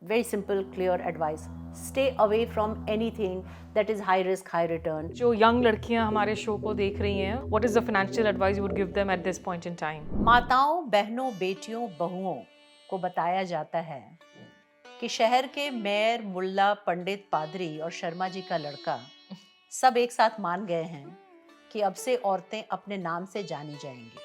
very simple, clear advice. Stay away from anything that is high risk, high return. जो young लड़कियां हमारे show को देख रही हैं, what is the financial advice you would give them at this point in time? माताओं, बहनों, बेटियों, बहुओं को बताया जाता है कि शहर के मेयर, मुल्ला, पंडित, पादरी और शर्मा जी का लड़का सब एक साथ मान गए हैं कि अब से औरतें अपने नाम से जानी जाएंगी.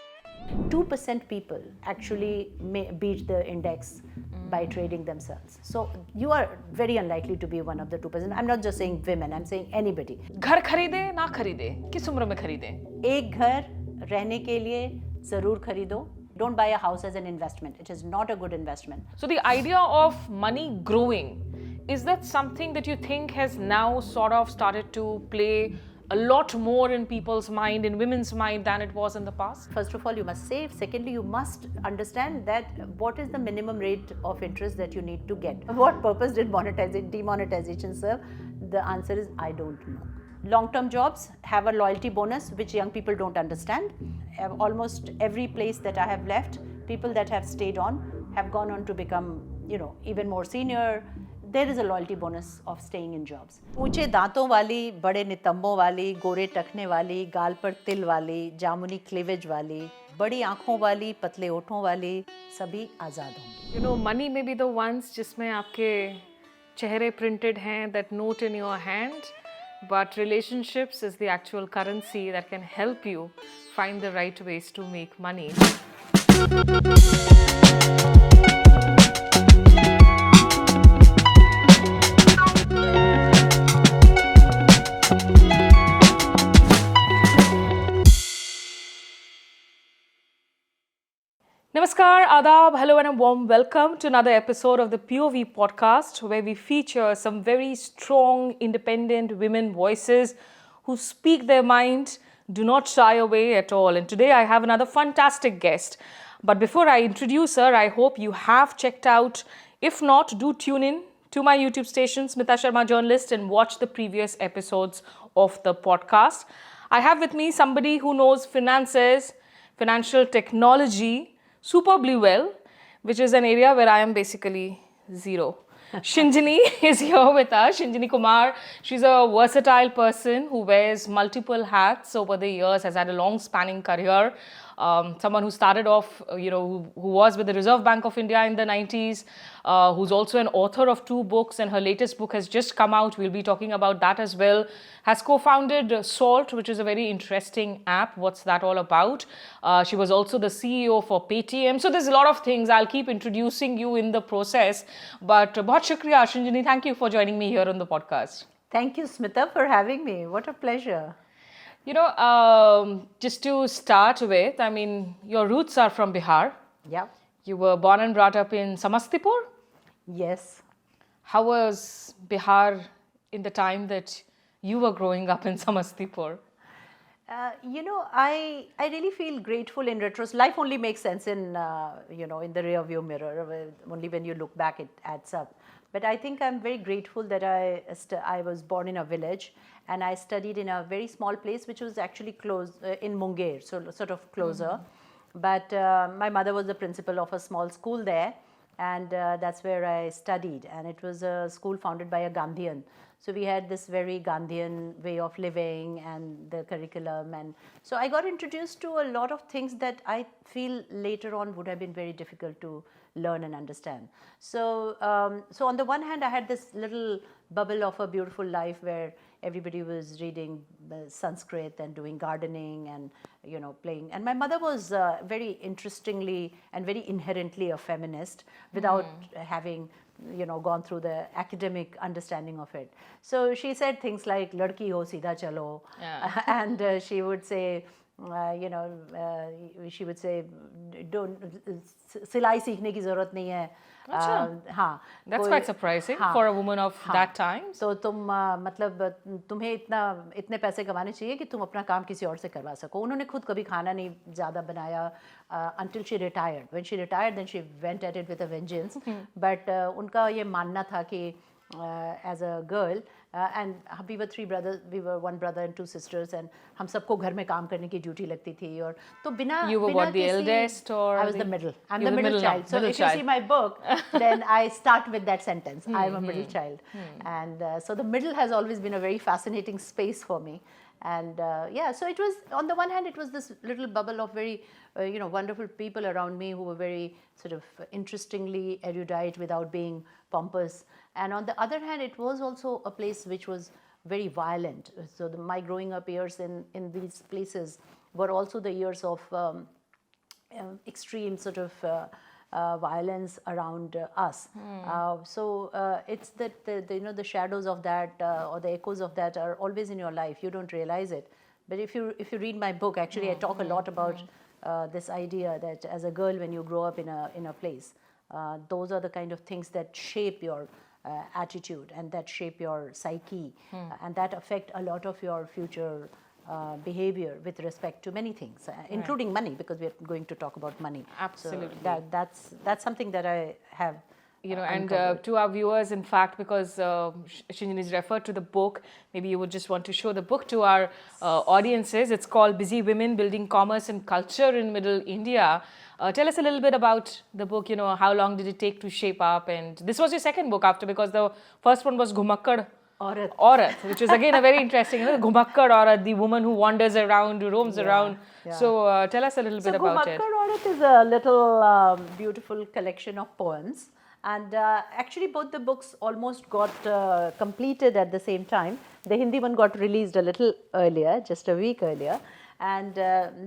2% people actually beat the index by trading themselves. So you are very unlikely to be one of the 2%. I'm not just saying women, I'm saying anybody. घर खरीदे ना खरीदे, किस उम्र में खरीदे? एक घर रहने के लिए जरूर खरीदो. Don't buy a house as an investment. It is not a good investment. So the idea of money growing, is that something that you think has now sort of started to play a lot more in people's mind, in women's mind, than it was in the past? First of all, you must save. Secondly, you must understand that what is the minimum rate of interest that you need to get. What purpose did demonetization serve? The answer is I don't know. Long-term jobs have a loyalty bonus which young people don't understand. Almost every place that I have left, people that have stayed on have gone on to become, even more senior. There is a loyalty bonus of staying in jobs. ऊंचे दांतों वाली, बड़े नितंबों वाली, गोरे टखने वाली, गाल पर तिल वाली, जामुनी क्लीवेज वाली, बड़ी आंखों वाली, पतले ओठों वाली, सभी आज़ाद होंगे. Money may be the ones जिसमें आपके चेहरे printed हैं, that note in your hand, but relationships is the actual currency that can help you find the right ways to make money. Namaskar, Adab, hello and a warm welcome to another episode of the POV podcast, where we feature some very strong, independent women voices who speak their mind, do not shy away at all. And today I have another fantastic guest. But before I introduce her, I hope you have checked out. If not, do tune in to my YouTube station, Smita Sharma Journalist, and watch the previous episodes of the podcast. I have with me somebody who knows finances, financial technology superbly well, which is an area where I am basically zero. Shinjini is here with us. Shinjini Kumar. She's a versatile person who wears multiple hats over the years, has had a long spanning career. Someone who started off, who was with the Reserve Bank of India in the 90s, who's also an author of 2 books, and her latest book has just come out. We'll be talking about that as well. Has co-founded Salt, which is a very interesting app. What's that all about? She was also the CEO for Paytm. So there's a lot of things. I'll keep introducing you in the process. But bahut shukriya, Shinjini. Thank you for joining me here on the podcast. Thank you, Smita, for having me. What a pleasure. Just to start with, I mean, your roots are from Bihar. Yeah. You were born and brought up in Samastipur. Yes. How was Bihar in the time that you were growing up in Samastipur? I really feel grateful in retrospect. Life only makes sense in the rear view mirror. Only when you look back, it adds up. But I think I'm very grateful that I was born in a village, and I studied in a very small place, which was actually close in Munger, so sort of closer. But my mother was the principal of a small school there, and that's where I studied. And it was a school founded by a Gandhian. So we had this very Gandhian way of living and the curriculum. And so I got introduced to a lot of things that I feel later on would have been very difficult to learn and understand. So, on the one hand, I had this little bubble of a beautiful life where everybody was reading Sanskrit and doing gardening and playing. And my mother was very interestingly and very inherently a feminist without having gone through the academic understanding of it. So she said things like "Ladki ho, seedha chalo," and she would say. She would say, "Don't सिलाई सीखने की ज़रूरत नहीं है." हाँ. That's quite surprising for a woman of that time. तो तुम मतलब तुम्हें इतने पैसे कमाने चाहिए कि तुम अपना काम किसी और से करवा सको. उन्होंने खुद कभी खाना नहीं ज़्यादा बनाया until she retired. When she retired, then she went at it with a vengeance. But उनका ये मानना था कि as a girl, and we were three brothers. We were one brother and two sisters, and हम सबको घर में काम करने की ड्यूटी लगती थी. और तो बिना You were बिना what, the किसी- eldest or I was the- the middle. I'm You the were middle middle now, child. So middle if you child. see my book, then I start with that sentence. I am a middle child, and so the middle has always been a very fascinating space for me. And yeah, so it was, on the one hand, it was this little bubble of very wonderful people around me who were very sort of interestingly erudite without being pompous, and on the other hand it was also a place which was very violent. So my growing up years in these places were also the years of extreme sort of violence around us. So it's that the shadows of that or the echoes of that are always in your life. You don't realize it. But if you read my book, actually I talk a lot about this idea that as a girl, when you grow up in a place, those are the kind of things that shape your attitude and that shape your psyche, and that affect a lot of your future behavior with respect to many things, including money, because we are going to talk about money. Absolutely. So that's something that I have. And to our viewers, in fact, because Shinjini is referred to the book, maybe you would just want to show the book to our audiences. It's called Busy Women Building Commerce and Culture in Middle India. Tell us a little bit about the book, how long did it take to shape up? And this was your second book after, because the first one was Ghumakkad Aurat, which is again a very interesting, Ghumakkad Aurat, the woman who wanders around, who roams around. Yeah. So tell us a little bit about it. Ghumakkad Aurat is a little beautiful collection of poems. And actually both the books almost got completed at the same time. The Hindi one got released a little earlier, just a week earlier. And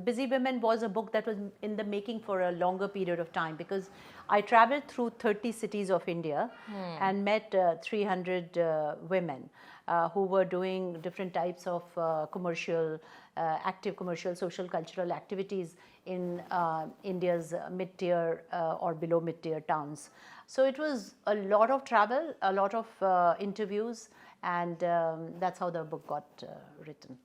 Busy Women was a book that was in the making for a longer period of time, because I traveled through 30 cities of India and met 300 women who were doing different types of active commercial, social, cultural activities in India's mid-tier or below mid-tier towns. So it was a lot of travel, a lot of interviews, and that's how the book got written.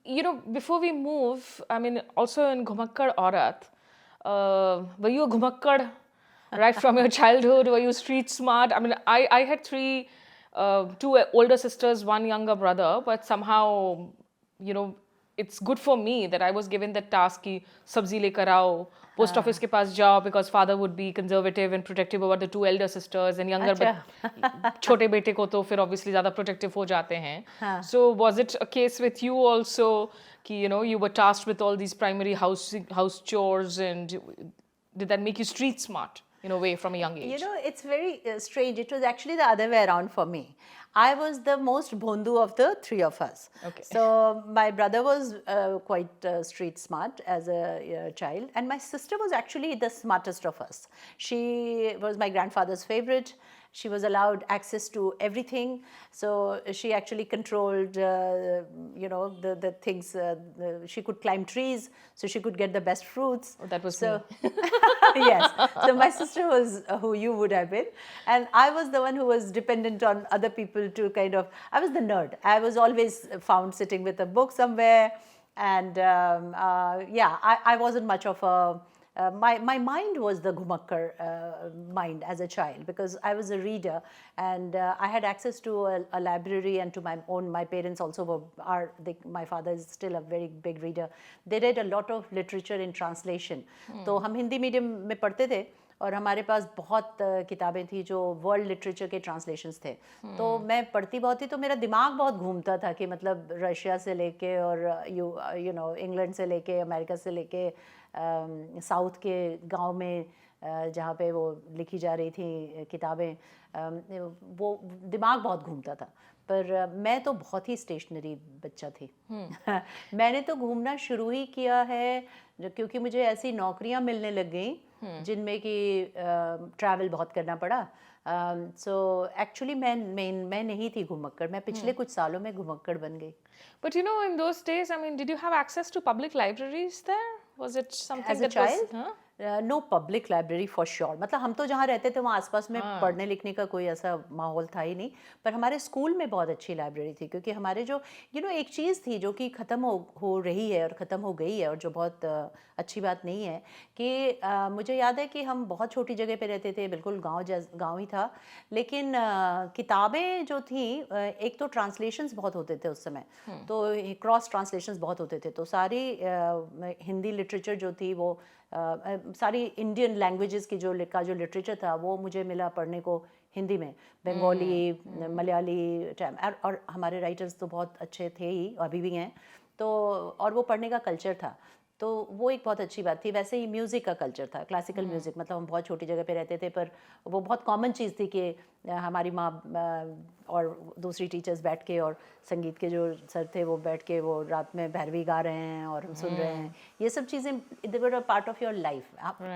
Before we move, I mean, also in Ghumakkad Aurat, were you a Ghumakkad right from your childhood? Were you street smart? I mean, I had two older sisters, one younger brother, but somehow, it's good for me that I was given the task ki sabzi lekar aao, post office ke paas jao, because father would be conservative and protective about the two elder sisters, and younger छोटे बेटे को तो फिर obviously ज़्यादा protective हो जाते हैं. So was it a case with you also कि you were tasked with all these primary house chores, and did that make you street smart in a way from a young age? It's very strange. It was actually the other way around for me. I was the most bondu of the three of us. Okay. So my brother was quite street smart as a child, and my sister was actually the smartest of us. She was my grandfather's favorite. She was allowed access to everything, so she actually controlled, the things. She could climb trees, so she could get the best fruits. Oh, that was so, me. Yes. So my sister was who you would have been, and I was the one who was dependent on other people to I was the nerd. I was always found sitting with a book somewhere, and I wasn't much of a. My mind was the Ghumakkad mind as a child, because I was a reader, and I had access to a library, and to my parents also my father is still a very big reader. They read a lot of literature in translation. तो हम Hindi medium में पढ़ते थे, और हमारे पास बहुत किताबें थी जो वर्ल्ड लिटरेचर के ट्रांसलेशंस थे. तो मैं पढ़ती बहुत थी, तो मेरा दिमाग बहुत घूमता था कि मतलब रशिया से लेके और इंग्लैंड से लेके अमेरिका से लेके साउथ के गांव में जहाँ पे वो लिखी जा रही थी किताबें, वो दिमाग बहुत घूमता था. पर मैं तो बहुत ही स्टेशनरी बच्चा थी. मैंने तो घूमना शुरू ही किया है क्योंकि मुझे ऐसी नौकरियां मिलने लग गई जिनमें कि ट्रैवल बहुत करना पड़ा. सो एक्चुअली मैं नहीं थी घुमक्कड़. मैं पिछले कुछ सालों में घुमक्कड़ बन गई. But in those days, I mean, did you have access to public libraries there? Was it something As a child? No public library for sure, मतलब हम तो जहाँ रहते थे वहाँ आसपास में पढ़ने लिखने का कोई ऐसा माहौल था ही नहीं, पर हमारे स्कूल में बहुत अच्छी लाइब्रेरी थी, क्योंकि हमारे जो एक चीज़ थी जो कि ख़त्म हो रही है और ख़त्म हो गई है, और जो बहुत अच्छी बात नहीं है कि मुझे याद है कि हम बहुत छोटी जगह पे रहते थे, बिल्कुल गाँव ही था, लेकिन किताबें जो थी, एक तो ट्रांसलेशंस बहुत होते थे उस समय, तो क्रॉस ट्रांसलेशंस बहुत होते थे, तो सारी हिंदी लिटरेचर जो थी वो सारी इंडियन लैंग्वेजेस की जो लिटरेचर था वो मुझे मिला पढ़ने को हिंदी में, बंगाली, मलयाली, और हमारे राइटर्स तो बहुत अच्छे थे ही, अभी भी हैं, तो और वो पढ़ने का कल्चर था, तो वो एक बहुत अच्छी बात थी। वैसे ही म्यूज़िक का कल्चर था, क्लासिकल म्यूज़िक, मतलब हम बहुत छोटी जगह पे रहते थे, पर वो बहुत कॉमन चीज़ थी कि हमारी माँ और दूसरी टीचर्स बैठ के, और संगीत के जो सर थे वो बैठ के वो रात में भैरवी गा रहे हैं और हम सुन रहे हैं, ये सब चीज़ें they were a part of your life,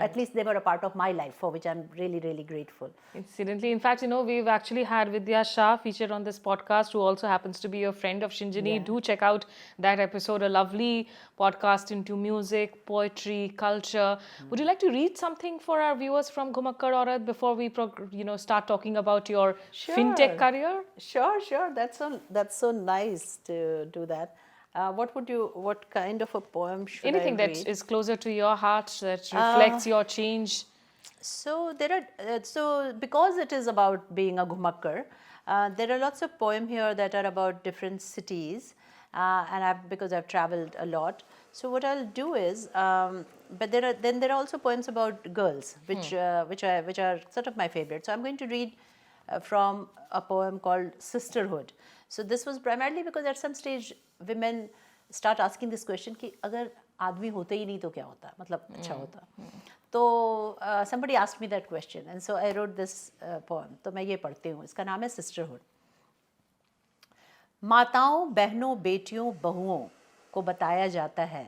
at least they were a part of my life, for which I am really really grateful. Incidentally, in fact, we've actually had Vidya Shah featured on this podcast, who also happens to be a friend of Shinjini. Yeah. Do check out that episode, a lovely podcast into music, poetry, culture. Would you like to read something for our viewers from Ghumakkad Aurat before we, start talking about your fintech Sure. career? Sure. That's so nice to do that. What kind of a poem should Anything I that read? is closer to your heart, that reflects your change. So there are so because it is about being a Ghumakkar, there are lots of poems here that are about different cities, and because I've traveled a lot. So what I'll do is, but there are also poems about girls, which are sort of my favorite. So I'm going to read from a poem called Sisterhood. So this was primarily because at some stage women start asking this question कि अगर आदमी होते ही नहीं तो क्या होता, मतलब अच्छा होता, तो somebody asked me that question, and so I wrote this poem. तो मैं ये पढ़ती हूँ, इसका नाम है Sisterhood. माताओं, बहनों, बेटियों, बहुओं को बताया जाता है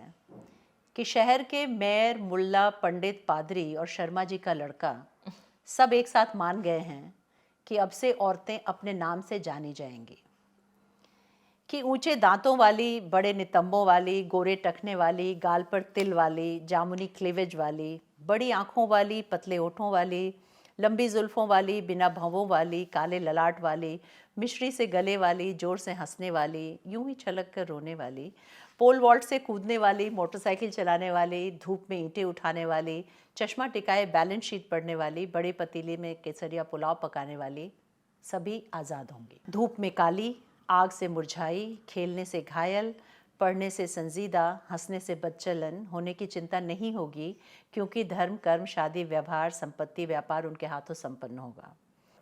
कि शहर के मेयर, मुल्ला, पंडित, पादरी और शर्मा जी का लड़का सब एक साथ मान गए हैं कि अब से औरतें अपने नाम से जानी जाएंगी, कि ऊंचे दांतों वाली, बड़े नितंबों वाली, गोरे टखने वाली, गाल पर तिल वाली, जामुनी क्लीवेज वाली, बड़ी आँखों वाली, पतले ओठों वाली, लंबी जुल्फ़ों वाली, बिना भौंवों वाली, काले ललाट वाली, मिश्री से गले वाली, ज़ोर से हंसने वाली, यूं ही छलक कर रोने वाली, पोल वॉल्ट से कूदने वाली, मोटरसाइकिल चलाने वाली, धूप में ईंटें उठाने वाली, चश्मा टिकाए बैलेंस शीट पढ़ने वाली, बड़े पतीले में केसरिया पुलाव पकाने वाली, सभी आज़ाद होंगी। धूप में काली, आग से मुरझाई, खेलने से घायल, पढ़ने से संजीदा, हंसने से बदचलन, होने की चिंता नहीं होगी, क्योंकि धर्म, कर्म, शादी, व्यवहार, संपत्ति, व्यापार उनके हाथों संपन्न होगा।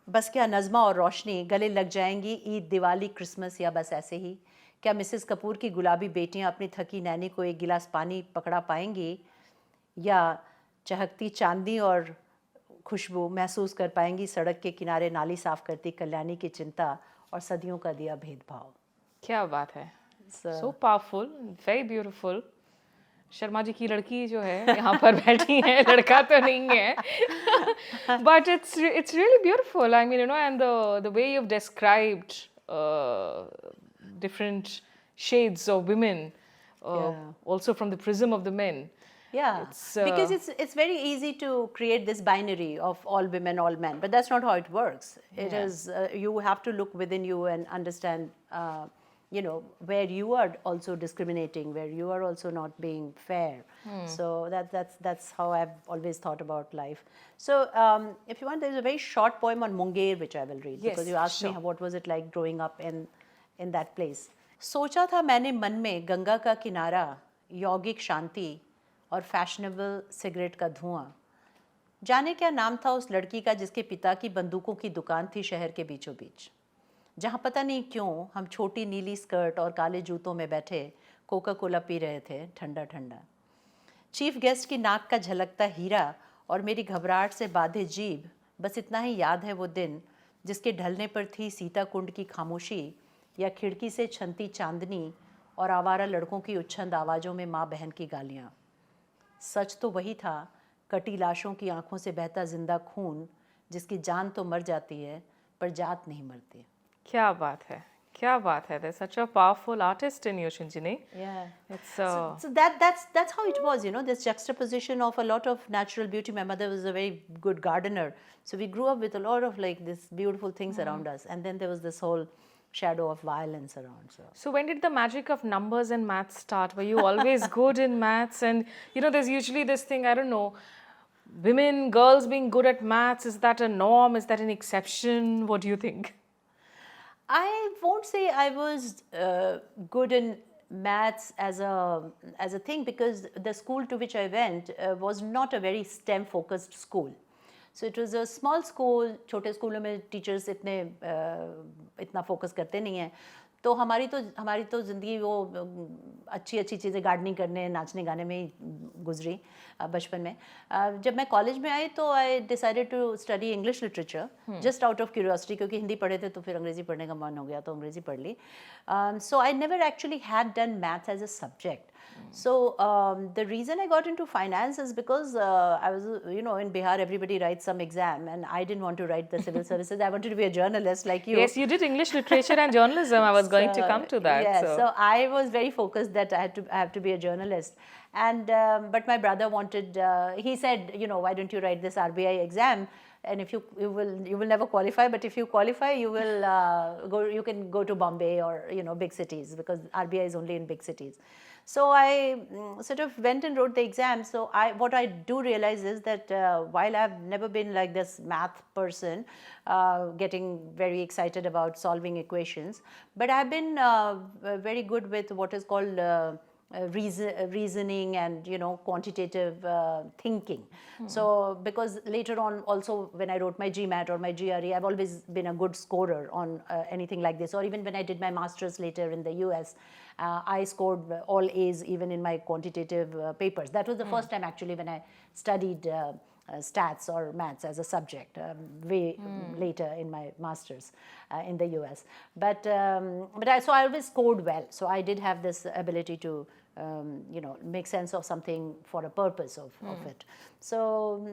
बस क्या नज़्मा और रोशनी गले लग जाएंगी ईद, दिवाली, क्रिसमस, या बस ऐसे ही? क्या मिसेस कपूर की गुलाबी बेटियां अपनी थकी नैनी को एक गिलास पानी पकड़ा पाएंगी, या चहकती चांदनी और खुशबू महसूस कर पाएंगी सड़क के किनारे नाली साफ करती कल्याणी की चिंता और सदियों का दिया भेदभाव? क्या बात है, so powerful, very beautiful. Sharma ji की लड़की जो है यहाँ पर बैठी है, लड़का तो नहीं है, but it's really beautiful. I mean, and the way you've described different shades of women, also from the prism of the men. Yeah, because it's very easy to create this binary of all women, all men, but that's not how it works. It is you have to look within you and understand, where you are also discriminating, where you are also not being fair. So that's how I've always thought about life. So if you want, there's a very short poem on Munger which I will read, because you asked me what was it like growing up in that place. सोचा था मैंने मन में गंगा का किनारा, यौगिक शांति और fashionable cigarette का धुआं, जाने क्या नाम था उस लड़की का जिसके पिता की बंदूकों की दुकान थी शहर के बीचों बीच, जहाँ पता नहीं क्यों हम छोटी नीली स्कर्ट और काले जूतों में बैठे कोका कोला पी रहे थे ठंडा ठंडा। चीफ गेस्ट की नाक का झलकता हीरा और मेरी घबराहट से बांधे जीभ, बस इतना ही याद है वो दिन जिसके ढलने पर थी सीता कुंड की खामोशी, या खिड़की से छनती चांदनी और आवारा लड़कों की उच्छंद आवाज़ों में माँ बहन की गालियाँ। सच तो वही था, कटी लाशों की आंखों से बहता जिंदा खून, जिसकी जान तो मर जाती है पर जात नहीं मरती। क्या बात है, क्या बात है. There's such a powerful artist in you, Shinjini. Yeah. It's So that's how it was, this juxtaposition of a lot of natural beauty. My mother was a very good gardener, so we grew up with a lot of like this beautiful things around us, and then there was this whole shadow of violence around. So when did the magic of numbers and maths start? Were you always good in maths? And there's usually this thing, I don't know, women, girls being good at maths, is that a norm? Is that an exception? What do you think? I won't say I was good in maths as a thing, because the school to which I went was not a very STEM focused school. So it was a small school. छोटे स्कूलों में teachers इतना focus करते नहीं हैं, तो हमारी तो ज़िंदगी वो अच्छी अच्छी चीज़ें गार्डनिंग करने, नाचने गाने में ही गुजरी बचपन में. जब मैं कॉलेज में आई तो I decided to study English literature just out of curiosity, क्योंकि हिंदी पढ़े थे तो फिर अंग्रेज़ी पढ़ने का मन हो गया तो अंग्रेज़ी पढ़ ली. So I never actually had done maths as a subject. So the reason I got into finance is because I was, in Bihar everybody writes some exam, and I didn't want to write the civil services. I wanted to be a journalist like you. Yes, you did English literature and journalism. I was going to come to that. Yes, so I was very focused that I have to be a journalist. And but my brother wanted. He said, why don't you write this RBI exam? And if you will never qualify, but if you qualify, you will go. You can go to Bombay or big cities, because RBI is only in big cities. So I sort of went and wrote the exam. So what I do realize is that while I've never been like this math person, getting very excited about solving equations, but I've been very good with what is called reasoning and quantitative thinking. So because later on also when I wrote my GMAT or my GRE, I've always been a good scorer on anything like this. Or even when I did my master's later in the US, I scored all A's even in my quantitative papers. That was the first time actually when I studied stats or maths as a subject, way later in my master's in the US. But so I always scored well. So I did have this ability to make sense of something for a purpose of it. So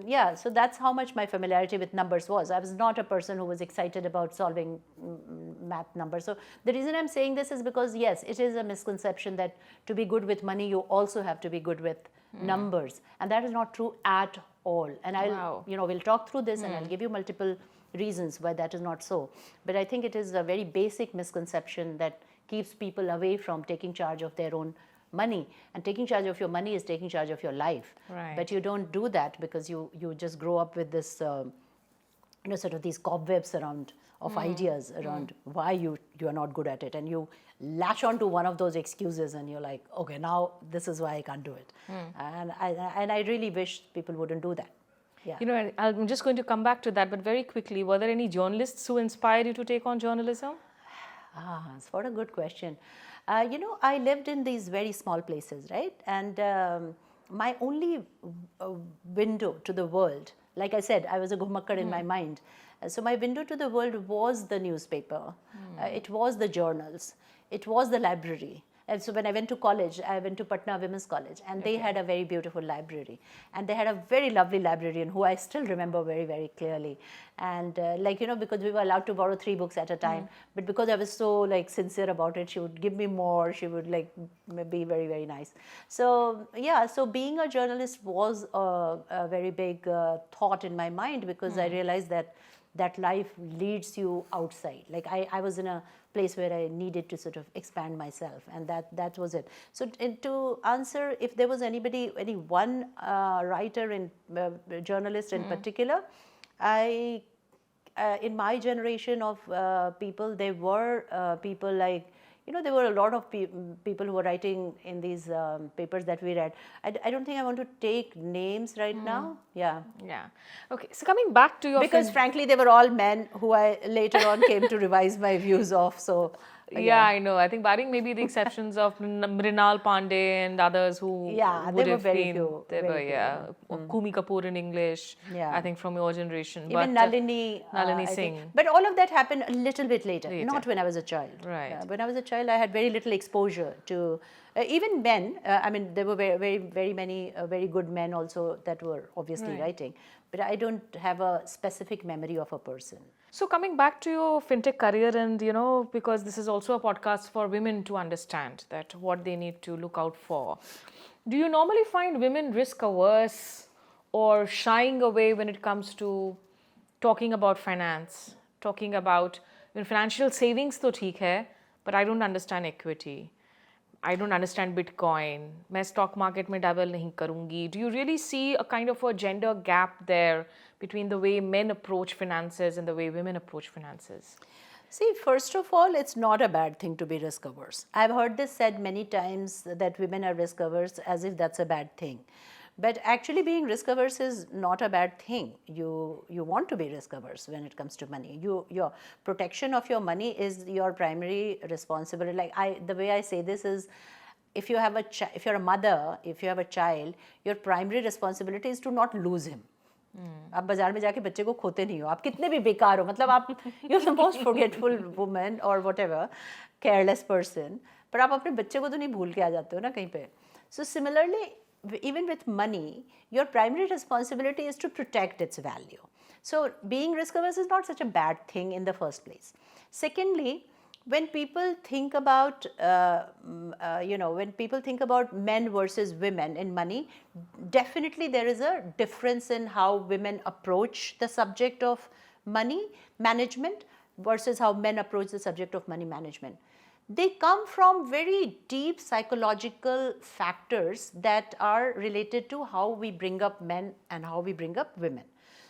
yeah, so that's how much my familiarity with numbers was. I was not a person who was excited about solving math numbers. So the reason I'm saying this is because yes, it is a misconception that to be good with money, you also have to be good with numbers, and that is not true at all. And I'll we'll talk through this and I'll give you multiple reasons why that is not so. But I think it is a very basic misconception that keeps people away from taking charge of their own money. And taking charge of your money is taking charge of your life. Right. But you don't do that because you just grow up with this sort of these cobwebs around of ideas around why you are not good at it, and you latch on to one of those excuses and you're like, okay, now this is why I can't do it. And I really wish people wouldn't do that. Yeah. I'm just going to come back to that, but very quickly, were there any journalists who inspired you to take on journalism? It's what a good question. I lived in these very small places, right? And my only window to the world, like I said, I was a Ghummakkad in my mind. So my window to the world was the newspaper. It was the journals. It was the library. And so when I went to college, I went to Patna Women's College, and they had a very beautiful library. And they had a very lovely librarian who I still remember very, very clearly. And because we were allowed to borrow 3 books at a time, but because I was so sincere about it, she would give me more. She would be very, very nice. So yeah, so being a journalist was a very big thought in my mind, because I realized that life leads you outside. I was in a place where I needed to sort of expand myself, and that was it. So to answer if there was any one writer in journalist in particular, in my generation of people, there were people like, there were a lot of people who were writing in these papers that we read. I don't think I want to take names right now. Yeah. Yeah. Okay. So coming back to your because frankly, they were all men who I later on came to revise my views of. So yeah, I know. I think barring maybe the exceptions of Mrinal Pandey and others who would have been. There were Kumi Kapoor in English. Yeah. I think from your generation. Even Nalini Singh. But all of that happened a little bit later, not when I was a child. Right. When I was a child, I had very little exposure to even men. There were very, very, very many very good men also that were obviously writing. But I don't have a specific memory of a person. So coming back to your fintech career, and because this is also a podcast for women to understand that what they need to look out for, do you normally find women risk averse or shying away when it comes to talking about finance, talking about financial savings तो ठीक है, but I don't understand equity. I don't understand Bitcoin. मैं stock market में dabble नहीं करूँगी. Do you really see a kind of a gender gap there between the way men approach finances and the way women approach finances? See, first of all, it's not a bad thing to be risk averse. I've heard this said many times that women are risk averse as if that's a bad thing. But actually being risk averse is not a bad thing. You want to be risk averse when it comes to money. Your protection of your money is your primary responsibility. Like the way I say this is, if you're a mother, if you have a child, your primary responsibility is to not lose him. आप बाजार में जाके बच्चे को खोते नहीं हो, आप कितने भी बेकार हो, मतलब आप you are the most forgetful woman और व्हाटएवर केयरलेस पर्सन, पर आप अपने बच्चे को तो नहीं भूल के आ जाते हो ना कहीं पे. So similarly even with money, your primary responsibility is to protect its value. So being risk averse is not such a bad thing in the first place. Secondly, when people think about when people think about men versus women in money, definitely there is a difference in how women approach the subject of money management versus how men approach the subject of money management. They come from very deep psychological factors that are related to how we bring up men and how we bring up women.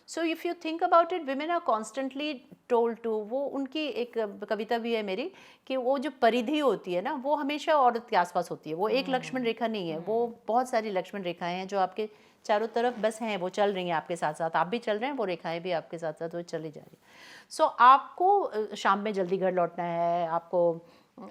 So if you think about it, women are constantly told to, वो उनकी एक कविता भी है मेरी, कि वो जो परिधि होती है ना, वो हमेशा औरत के आसपास होती है. वो एक लक्ष्मण रेखा नहीं है, वो बहुत सारी लक्ष्मण रेखाएं हैं जो आपके चारों तरफ बस हैं, वो चल रही हैं आपके साथ साथ, आप भी चल रहे हैं, वो रेखाएं भी आपके साथ साथ वो चली जा रही है. सो आपको शाम में जल्दी घर लौटना है, आपको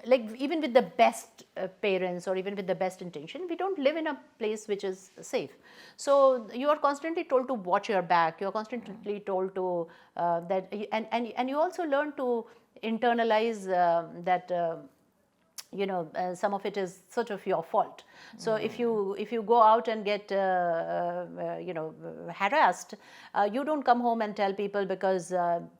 like even with the best parents or even with the best intention, we don't live in a place which is safe. So you are constantly told to watch your back, you are constantly told to that, and you also learn to internalize that some of it is sort of your fault. So if you go out and get harassed, you don't come home and tell people, because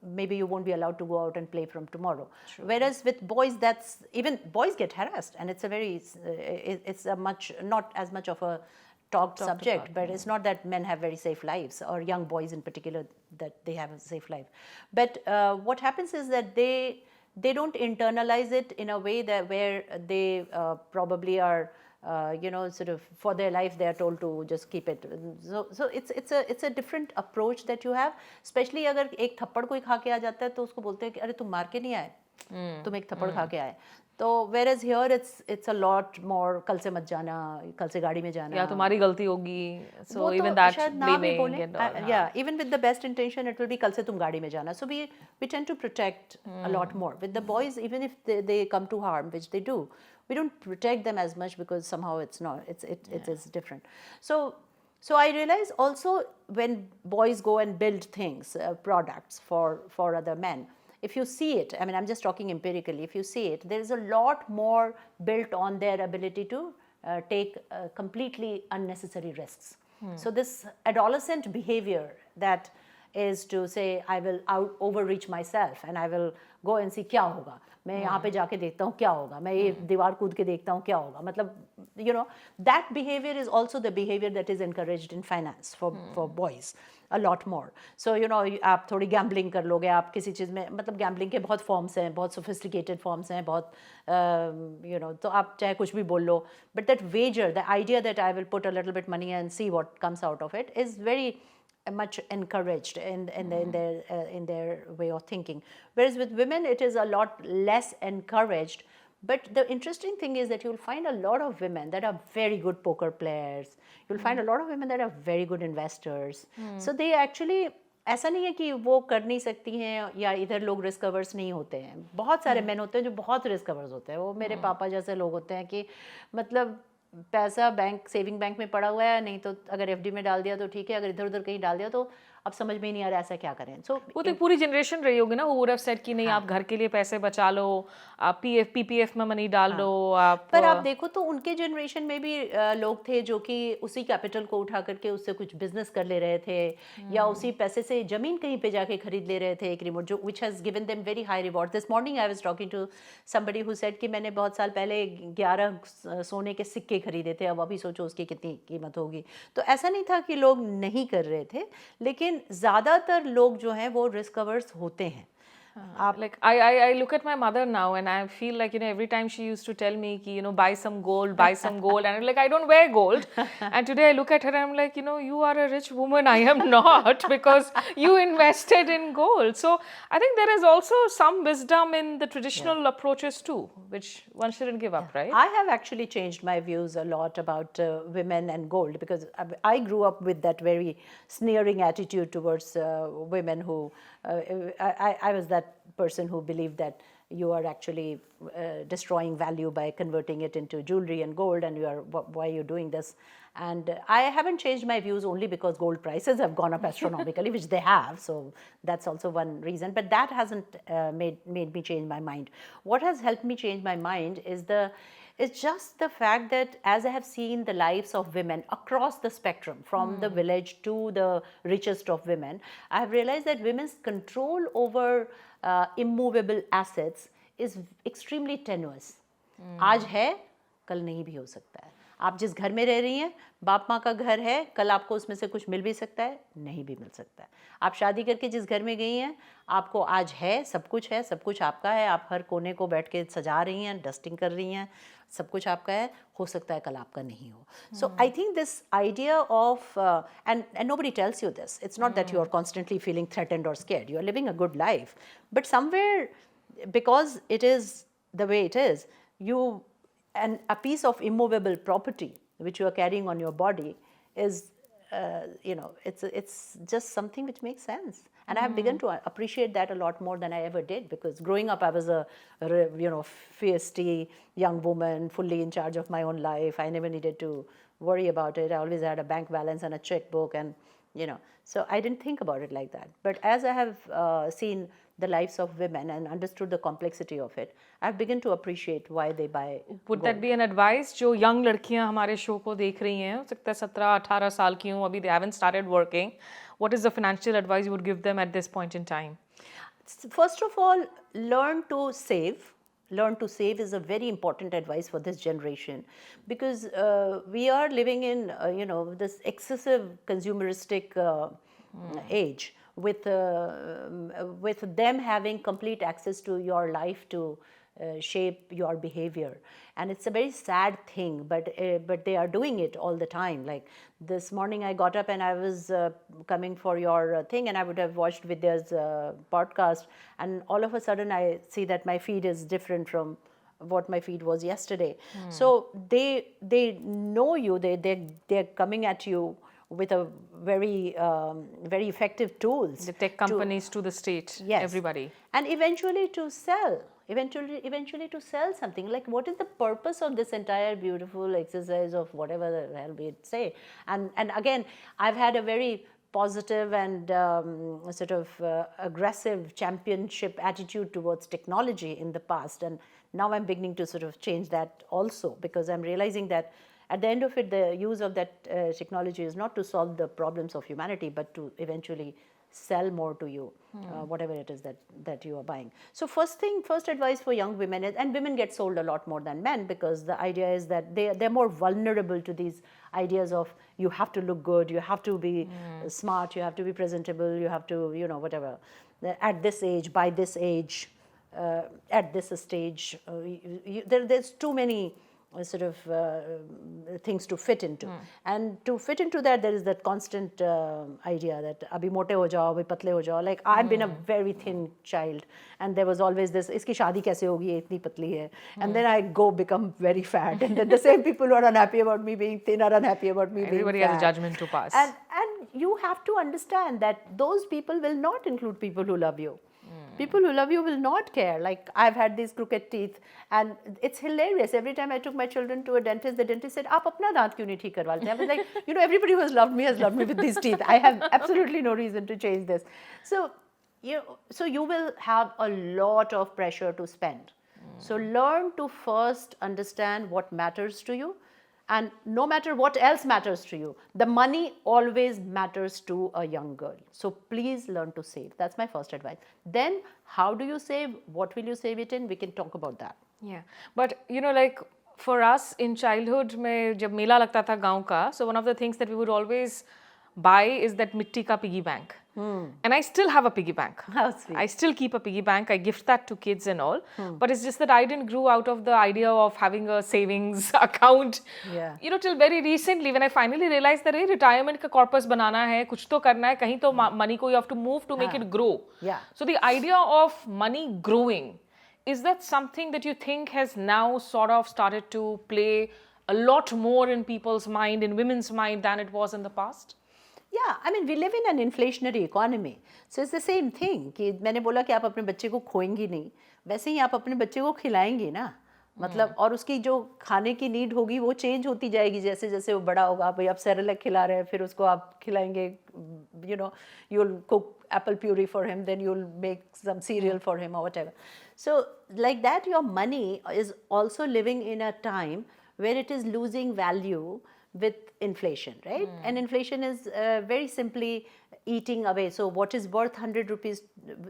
maybe you won't be allowed to go out and play from tomorrow. True. Whereas with boys, that's, even boys get harassed, and it's a very it's a much, not as much of a talked subject about, but it's not that men have very safe lives, or young boys in particular, that they have a safe life. But what happens is that they don't internalize it in a way that where they probably are sort of for their life they are told to just keep it. So it's a different approach that you have, especially अगर एक थप्पड़ कोई खा के आ जाता है तो उसको बोलते हैं कि अरे तुम मार के नहीं आए, तुम एक थप्पड़ खा के आए. तो whereas here it's a lot more, कल से मत जाना, कल से गाड़ी में जाना, या तुम्हारी गलती होगी, so even that blaming and all. Yeah, even with the best intention, it will be कल से तुम गाड़ी में जाना. So we tend to protect a lot more. With the boys, even if they come to harm, which they do, we don't protect them as much, because somehow it is different. So I realize also when boys go and build things, products for other men, if you see it, I mean, I'm just talking empirically, if you see it, there is a lot more built on their ability to take completely unnecessary risks. So this adolescent behavior that is to say, I will overreach myself and I will go and see क्या होगा, मैं यहाँ पे जाके देखता हूँ क्या होगा, मैं ये दीवार कूद के देखता हूँ क्या होगा, मतलब that behavior is also the behavior that is encouraged in finance for boys a lot more. So आप थोड़ी गैम्बलिंग कर लोगे, आप किसी चीज़ में, मतलब गैम्बलिंग के बहुत फॉर्म्स हैं, बहुत सोफिस्टिकेटेड फॉर्म्स हैं, बहुत तो आप चाहे कुछ भी बोल लो, but that wager, the idea that I will put a little bit money and see what comes out of it, is very much encouraged in their way of thinking. Whereas with women, it is a lot less encouraged. But the interesting thing is that you'll find a lot of women that are very good poker players. You'll find a lot of women that are very good investors. So they actually, ऐसा नहीं है कि वो कर नहीं सकती हैं या इधर लोग रिस्क अवर्स नहीं होते हैं. बहुत सारे men होते हैं जो बहुत रिस्क अवर्स होते हैं. वो मेरे पापा जैसे लोग होते हैं कि मतलब पैसा सेविंग बैंक में पड़ा हुआ है, नहीं तो अगर एफडी में डाल दिया तो ठीक है, अगर इधर उधर कहीं डाल दिया तो अब समझ में ही नहीं आ रहा ऐसा क्या करें. So वो तो एक पूरी जनरेशन रही होगी ना who would have said कि नहीं आप घर के लिए पैसे बचा लो, आप पीपीएफ में मनी डाल लो, आप पर आप देखो तो उनके जनरेशन में भी लोग थे जो कि उसी कैपिटल को उठा करके उससे कुछ बिजनेस कर ले रहे थे, या उसी पैसे से जमीन कहीं पे जाके खरीद ले रहे थे एक रिमोट, जो which has given them very high reward. This morning I was talking to somebody who said कि मैंने बहुत साल पहले 11 सोने के सिक्के खरीदे थे, अब अभी सोचो उसकी कितनी कीमत होगी. तो ऐसा नहीं था कि लोग नहीं कर रहे थे, लेकिन ज़्यादातर लोग जो हैं वो रिस्क अवर्स होते हैं. like I look at my mother now and I feel like every time she used to tell me कि buy some gold and I'm like I don't wear gold and today I look at her and I'm like you are a rich woman, I am not because you invested in gold. So I think there is also some wisdom in the traditional approaches too, which one shouldn't give up, right? I have actually changed my views a lot about women and gold, because I grew up with that very sneering attitude towards women who I was that person who believed that you are actually destroying value by converting it into jewelry and gold, and why are you doing this? And I haven't changed my views only because gold prices have gone up astronomically, which they have, so that's also one reason, but that hasn't made me change my mind. What has helped me change my mind is it's just the fact that as I have seen the lives of women across the spectrum, from the village to the richest of women, I have realized that women's control over immovable assets is extremely tenuous. आज है, कल नहीं भी हो सकता है. आप जिस घर में रह रही हैं, बाप माँ का घर है, कल आपको उसमें से कुछ मिल भी सकता है, नहीं भी मिल सकता है. आप शादी करके जिस घर में गई हैं, आपको आज है, सब कुछ आपका है, आप हर कोने को बैठ के सजा रही हैं, डस्टिंग कर रही हैं, सब कुछ आपका है, हो सकता है कल आपका नहीं हो. So I think this idea of and nobody tells you this. It's not that you are constantly feeling threatened or scared. You are living a good life, but somewhere, because it is the way it is, and a piece of immovable property which you are carrying on your body is it's just something which makes sense. And I have begun to appreciate that a lot more than I ever did, because growing up I was a feisty young woman, fully in charge of my own life. I never needed to worry about it. I always had a bank balance and a checkbook, and so I didn't think about it like that. But as I have seen the lives of women and understood the complexity of it, I've begun to appreciate why they buy. Would that be an advice? जो young लड़कियां हमारे show को देख रही हैं, हो सकता है 17-18 साल की हों, अभी they haven't started working. What is the financial advice you would give them at this point in time? First of all, learn to save. Learn to save is a very important advice for this generation, because we are living in this excessive consumeristic age, with them having complete access to your life to shape your behavior. And it's a very sad thing, but they are doing it all the time. Like this morning I got up and I was coming for your thing, and I would have watched Vidya's podcast, and all of a sudden I see that my feed is different from what my feed was yesterday. So they know you, they're coming at you with a very very effective tools. The tech companies to the state, yes, everybody. And eventually to sell. Eventually to sell something. Like, what is the purpose of this entire beautiful exercise of whatever the hell we say? And again, I've had a very positive and sort of aggressive championship attitude towards technology in the past, and now I'm beginning to sort of change that also, because I'm realizing that at the end of it, the use of that technology is not to solve the problems of humanity, but to eventually sell more to you, whatever it is that you are buying. So first advice for young women is, and women get sold a lot more than men, because the idea is that they're more vulnerable to these ideas of you have to look good, you have to be smart, you have to be presentable, you have to whatever, at this age, by this age, at this stage, there's too many sort of things to fit into, and to fit into that there is that constant idea that abhi mote ho jao, abhi patle ho jao. Like, I've been a very thin child, and there was always this, iski shaadi kaise hogi, ye itni patli hai, and then I become very fat, and then the same people who are unhappy about me being thin are unhappy about me Everybody being fat. has a judgment to pass, and you have to understand that those people will not include people who love you. People who love you will not care. Like, I've had these crooked teeth, and it's hilarious. Every time I took my children to a dentist, the dentist said, "Aap apna daant kyun nahi theek karwa lete?" I was like, everybody who has loved me with these teeth. I have absolutely no reason to change this. So, so you will have a lot of pressure to spend. So learn to first understand what matters to you, and no matter what else matters to you, the money always matters to a young girl. So please learn to save. That's my first advice. Then how do you save? What will you save it in? We can talk about that. Yeah, but like for us in childhood, में जब मेला लगता था गांव का, so one of the things that we would always buy is that mitti ka piggy bank. And I still have a piggy bank. How sweet. I still keep a piggy bank. I gift that to kids and all. But it's just that I didn't grow out of the idea of having a savings account. Yeah. Till very recently when I finally realized that retirement ka corpus banana hai, kuch to karna hai, kahin to money ko you have to move to make it grow. Yeah. So the idea of money growing, is that something that you think has now sort of started to play a lot more in people's mind, in women's mind, than it was in the past? Yeah, I mean, we live in an inflationary economy. So it's the same thing कि मैंने बोला कि आप अपने बच्चे को खोएंगी नहीं, वैसे ही आप अपने बच्चे को खिलाएंगी ना. मतलब और उसकी जो खाने की नीड होगी वो चेंज होती जाएगी जैसे जैसे वो बड़ा होगा. भाई आप सेरेलैक खिला रहे हैं, फिर उसको आप खिलाएंगे, you'll cook apple puree for him, then you'll make some cereal for him or whatever. So like that, your money is also living in a time where it is losing value with inflation, right? And inflation is very simply eating away. So what is worth 100 rupees,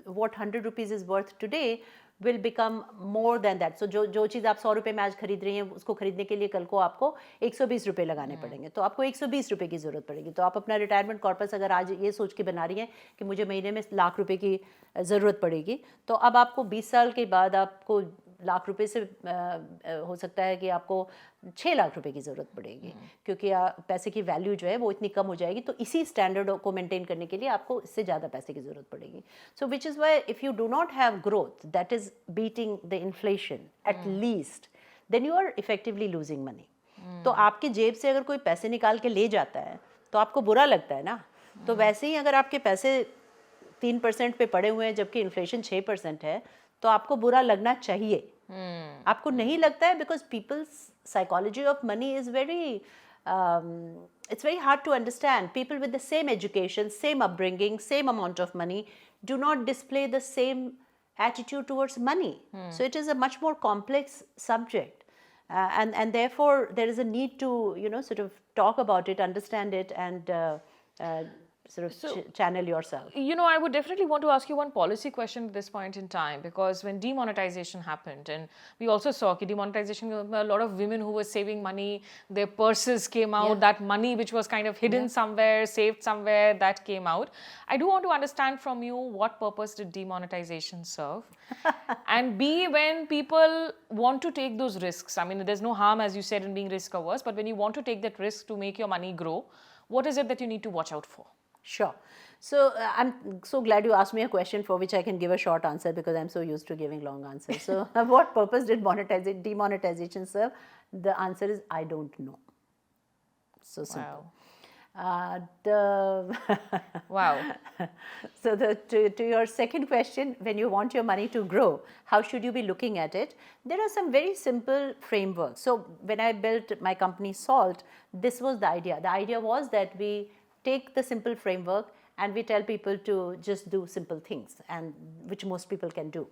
what 100 rupees is worth today will become more than that. So जो चीज़ आप 100 रुपये में आज खरीद रही हैं, उसको खरीदने के लिए कल को आपको 120 रुपये लगाने पड़ेंगे. तो आपको 120 रुपये की ज़रूरत पड़ेगी. तो आप अपना रिटायरमेंट कॉर्पस अगर आज ये सोच के बना रही हैं कि मुझे महीने में लाख रुपये की ज़रूरत पड़ेगी, तो अब आपको 20 साल के बाद आपको लाख रुपए से हो सकता है कि आपको 6 लाख रुपए की ज़रूरत पड़ेगी, क्योंकि पैसे की वैल्यू जो है वो इतनी कम हो जाएगी. तो इसी स्टैंडर्ड को मेंटेन करने के लिए आपको इससे ज़्यादा पैसे की ज़रूरत पड़ेगी. So which is why if you do not have growth that is beating the inflation at least, then you are effectively losing money. तो आपके जेब से अगर कोई पैसे निकाल के ले जाता है तो आपको बुरा लगता है ना. तो वैसे ही अगर आपके पैसे 3% पे पड़े हुए हैं जबकि इन्फ्लेशन 6% है, तो आपको बुरा लगना चाहिए. आपको नहीं लगता है because people's psychology of money is very it's very hard to understand. People with the same education, same upbringing, same amount of money do not display the same attitude towards money. So it is a much more complex subject, and therefore there is a need to sort of talk about it, understand it, and sort of channel yourself. I would definitely want to ask you one policy question at this point in time, because when demonetization happened, and we also saw that demonetization, a lot of women who were saving money, their purses came out, that money which was kind of hidden somewhere, saved somewhere, that came out. I do want to understand from you, what purpose did demonetization serve? And B, when people want to take those risks, I mean, there's no harm, as you said, in being risk averse, but when you want to take that risk to make your money grow, what is it that you need to watch out for? Sure. So I'm so glad you asked me a question for which I can give a short answer, because I'm so used to giving long answers. So what purpose did demonetization serve? The answer is I don't know. So simple. Wow. So to your second question, when you want your money to grow, how should you be looking at it? There are some very simple frameworks. So when I built my company Salt, this was the idea. The idea was that we take the simple framework and we tell people to just do simple things, and which most people can do.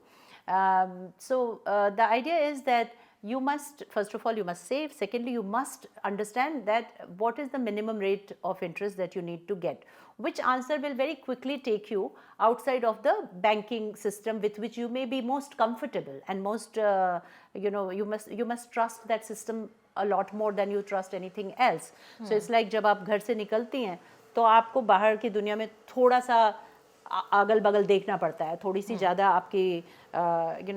So the idea is that you must, first of all, you must save. Secondly, you must understand that what is the minimum rate of interest that you need to get, which answer will very quickly take you outside of the banking system with which you may be most comfortable, and most you must trust that system a lot more than you trust anything else. So it's like जब आप घर से निकलती हैं तो आपको बाहर की दुनिया में थोड़ा सा अगल बगल देखना पड़ता है, थोड़ी सी ज़्यादा आपकी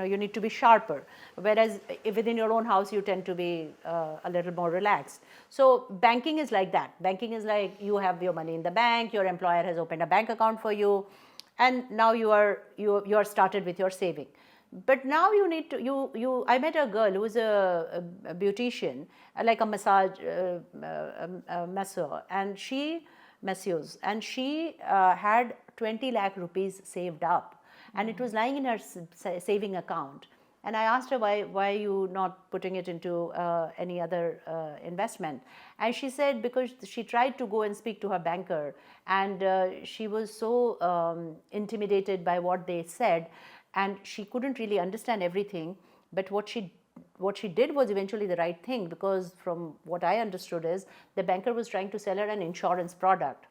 you need to be sharper, whereas within your own house you tend to be a little more relaxed. So banking is like that. Banking is like you have your money in the bank, your employer has opened a bank account for you, and now you are started with your saving. But now you need to I met a girl who was a beautician, like a massage masseur, and she had 20 lakh rupees saved up, and it was lying in her saving account. And I asked her, why are you not putting it into any other investment? And she said, because she tried to go and speak to her banker, and she was so intimidated by what they said, and she couldn't really understand everything. But what she did was eventually the right thing, because from what I understood is the banker was trying to sell her an insurance product.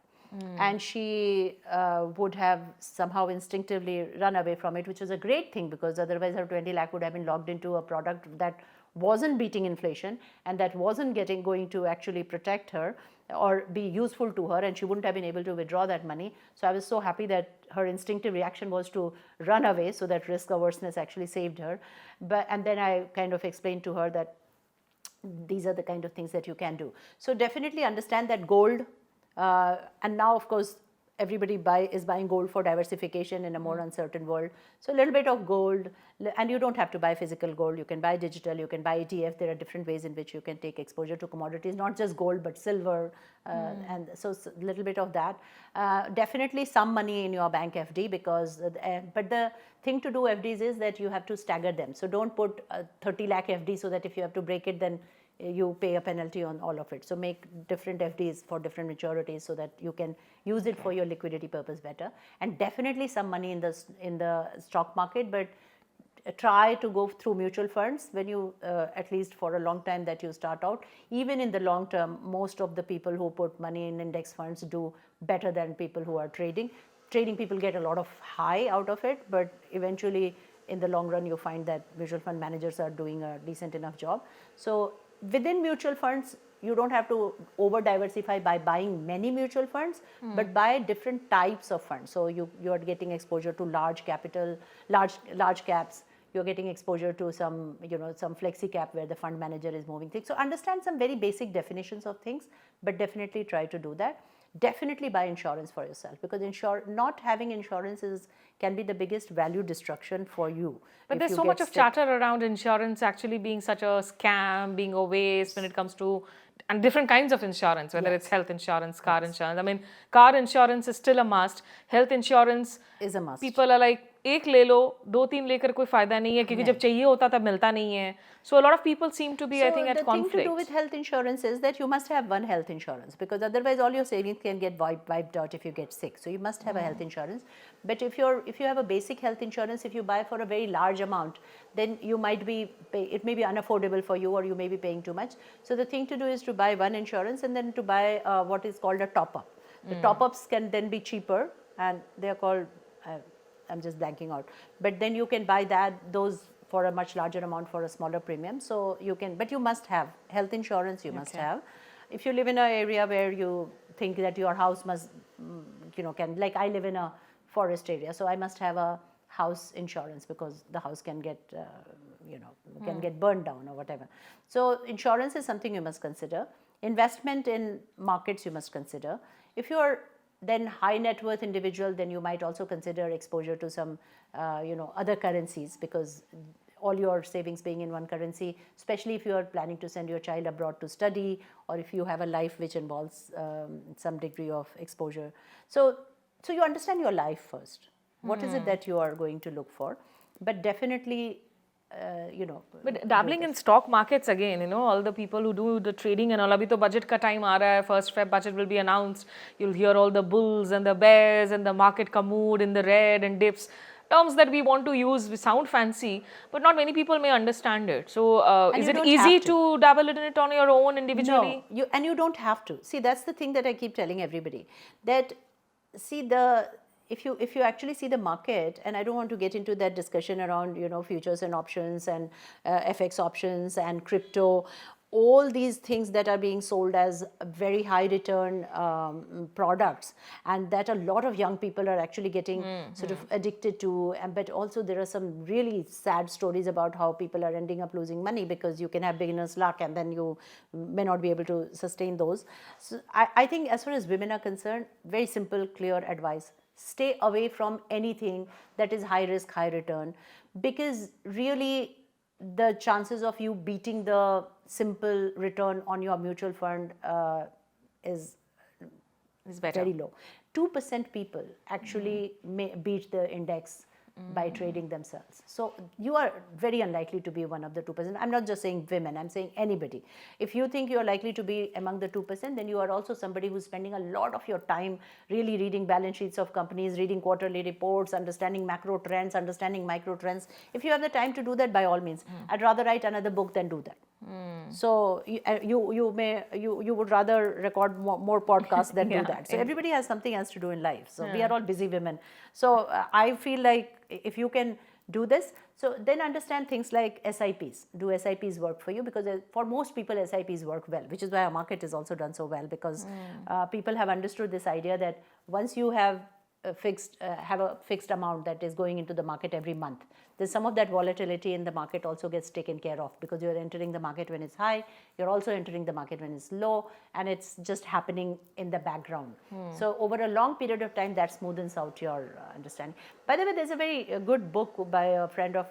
And she would have somehow instinctively run away from it, which was a great thing, because otherwise her 20 lakh would have been locked into a product that wasn't beating inflation and that wasn't going to actually protect her or be useful to her, and she wouldn't have been able to withdraw that money. So I was so happy that her instinctive reaction was to run away, so that risk averseness actually saved her. And then I kind of explained to her that these are the kind of things that you can do. So definitely understand that gold, and now of course everybody is buying gold for diversification in a more uncertain world. So a little bit of gold, and you don't have to buy physical gold. You can buy digital, you can buy ETF. There are different ways in which you can take exposure to commodities, not just gold but silver, and so a little bit of that. Definitely some money in your bank FD, because but the thing to do FDs is that you have to stagger them. So don't put 30 lakh FD, so that if you have to break it, then you pay a penalty on all of it. So make different FDs for different maturities, so that you can use it for your liquidity purpose better. And definitely some money in the stock market, but try to go through mutual funds when you at least for a long time that you start out. Even in the long term, most of the people who put money in index funds do better than people who are trading. Trading people get a lot of high out of it, but eventually in the long run you find that mutual fund managers are doing a decent enough job. So within mutual funds, you don't have to over diversify by buying many mutual funds, but buy different types of funds. So you are getting exposure to large capital, large caps. You're getting exposure to some flexi cap where the fund manager is moving things. So understand some very basic definitions of things, but definitely try to do that. Definitely buy insurance for yourself, because not having insurance can be the biggest value destruction for you. But there's so much of chatter around insurance actually being such a scam, being a waste when it comes to and different kinds of insurance, whether it's health insurance, car insurance. I mean, car insurance is still a must. Health insurance is a must. People are like, एक ले लो, दो तीन लेकर कोई फायदा नहीं है, क्योंकि जब चाहिए होता तब मिलता नहीं है. So a lot of people seem to be, I think, at conflict. The thing to do with health insurance is that you must have one health insurance, because otherwise all your savings can get wiped out if you get sick. So you must have a health insurance. But if you have a basic health insurance, if you buy for a very large amount, then you might be it may be unaffordable for you, or you may be paying too much. So the thing to do is to buy one insurance, and then to buy what is called a top up. The top ups can then be cheaper, and they are called I'm just blanking out, but then you can buy those for a much larger amount for a smaller premium. So you can, but you must have health insurance. You must have. If you live in an area where you think that your house must, like I live in a forest area, so I must have a house insurance, because the house can get, can get burned down or whatever. So insurance is something you must consider. Investment in markets you must consider. If you are then high net worth individual, then you might also consider exposure to some, other currencies, because all your savings being in one currency, especially if you are planning to send your child abroad to study, or if you have a life which involves some degree of exposure. So you understand your life first. What is it that you are going to look for? But definitely, But dabbling in stock markets again, all the people who do the trading and all, abhi to budget ka time aa raha hai, first Feb budget will be announced. You'll hear all the bulls and the bears and the market ka mood in the red and dips. Terms that we want to use sound fancy, but not many people may understand it. So is it easy to dabble in it on your own individually? No, you don't have to. See, that's the thing that I keep telling everybody, that if you actually see the market, and I don't want to get into that discussion around futures and options and FX options and crypto, all these things that are being sold as very high return products, and that a lot of young people are actually getting sort of addicted to. But also there are some really sad stories about how people are ending up losing money, because you can have beginner's luck and then you may not be able to sustain those. So I think as far as women are concerned, very simple, clear advice: stay away from anything that is high risk, high return, because really the chances of you beating the simple return on your mutual fund is better. Very low. 2% people actually may beat the index by trading themselves. So you are very unlikely to be one of the 2%. I'm not just saying women, I'm saying anybody. If you think you're likely to be among the 2%, then you are also somebody who's spending a lot of your time really reading balance sheets of companies, reading quarterly reports, understanding macro trends, understanding micro trends. If you have the time to do that, by all means. I'd rather write another book than do that. So you would rather record more podcasts than do that. So everybody has something else to do in life. So we are all busy women. So I feel like if you can do this, so then understand things like SIPs. Do SIPs work for you? Because for most people, SIPs work well, which is why our market has also done so well, because people have understood this idea that once you have a fixed amount that is going into the market every month, then some of that volatility in the market also gets taken care of, because you're entering the market when it's high, you're also entering the market when it's low, and it's just happening in the background. So over a long period of time, that smoothens out your understanding. By the way, there's a very good book by a friend of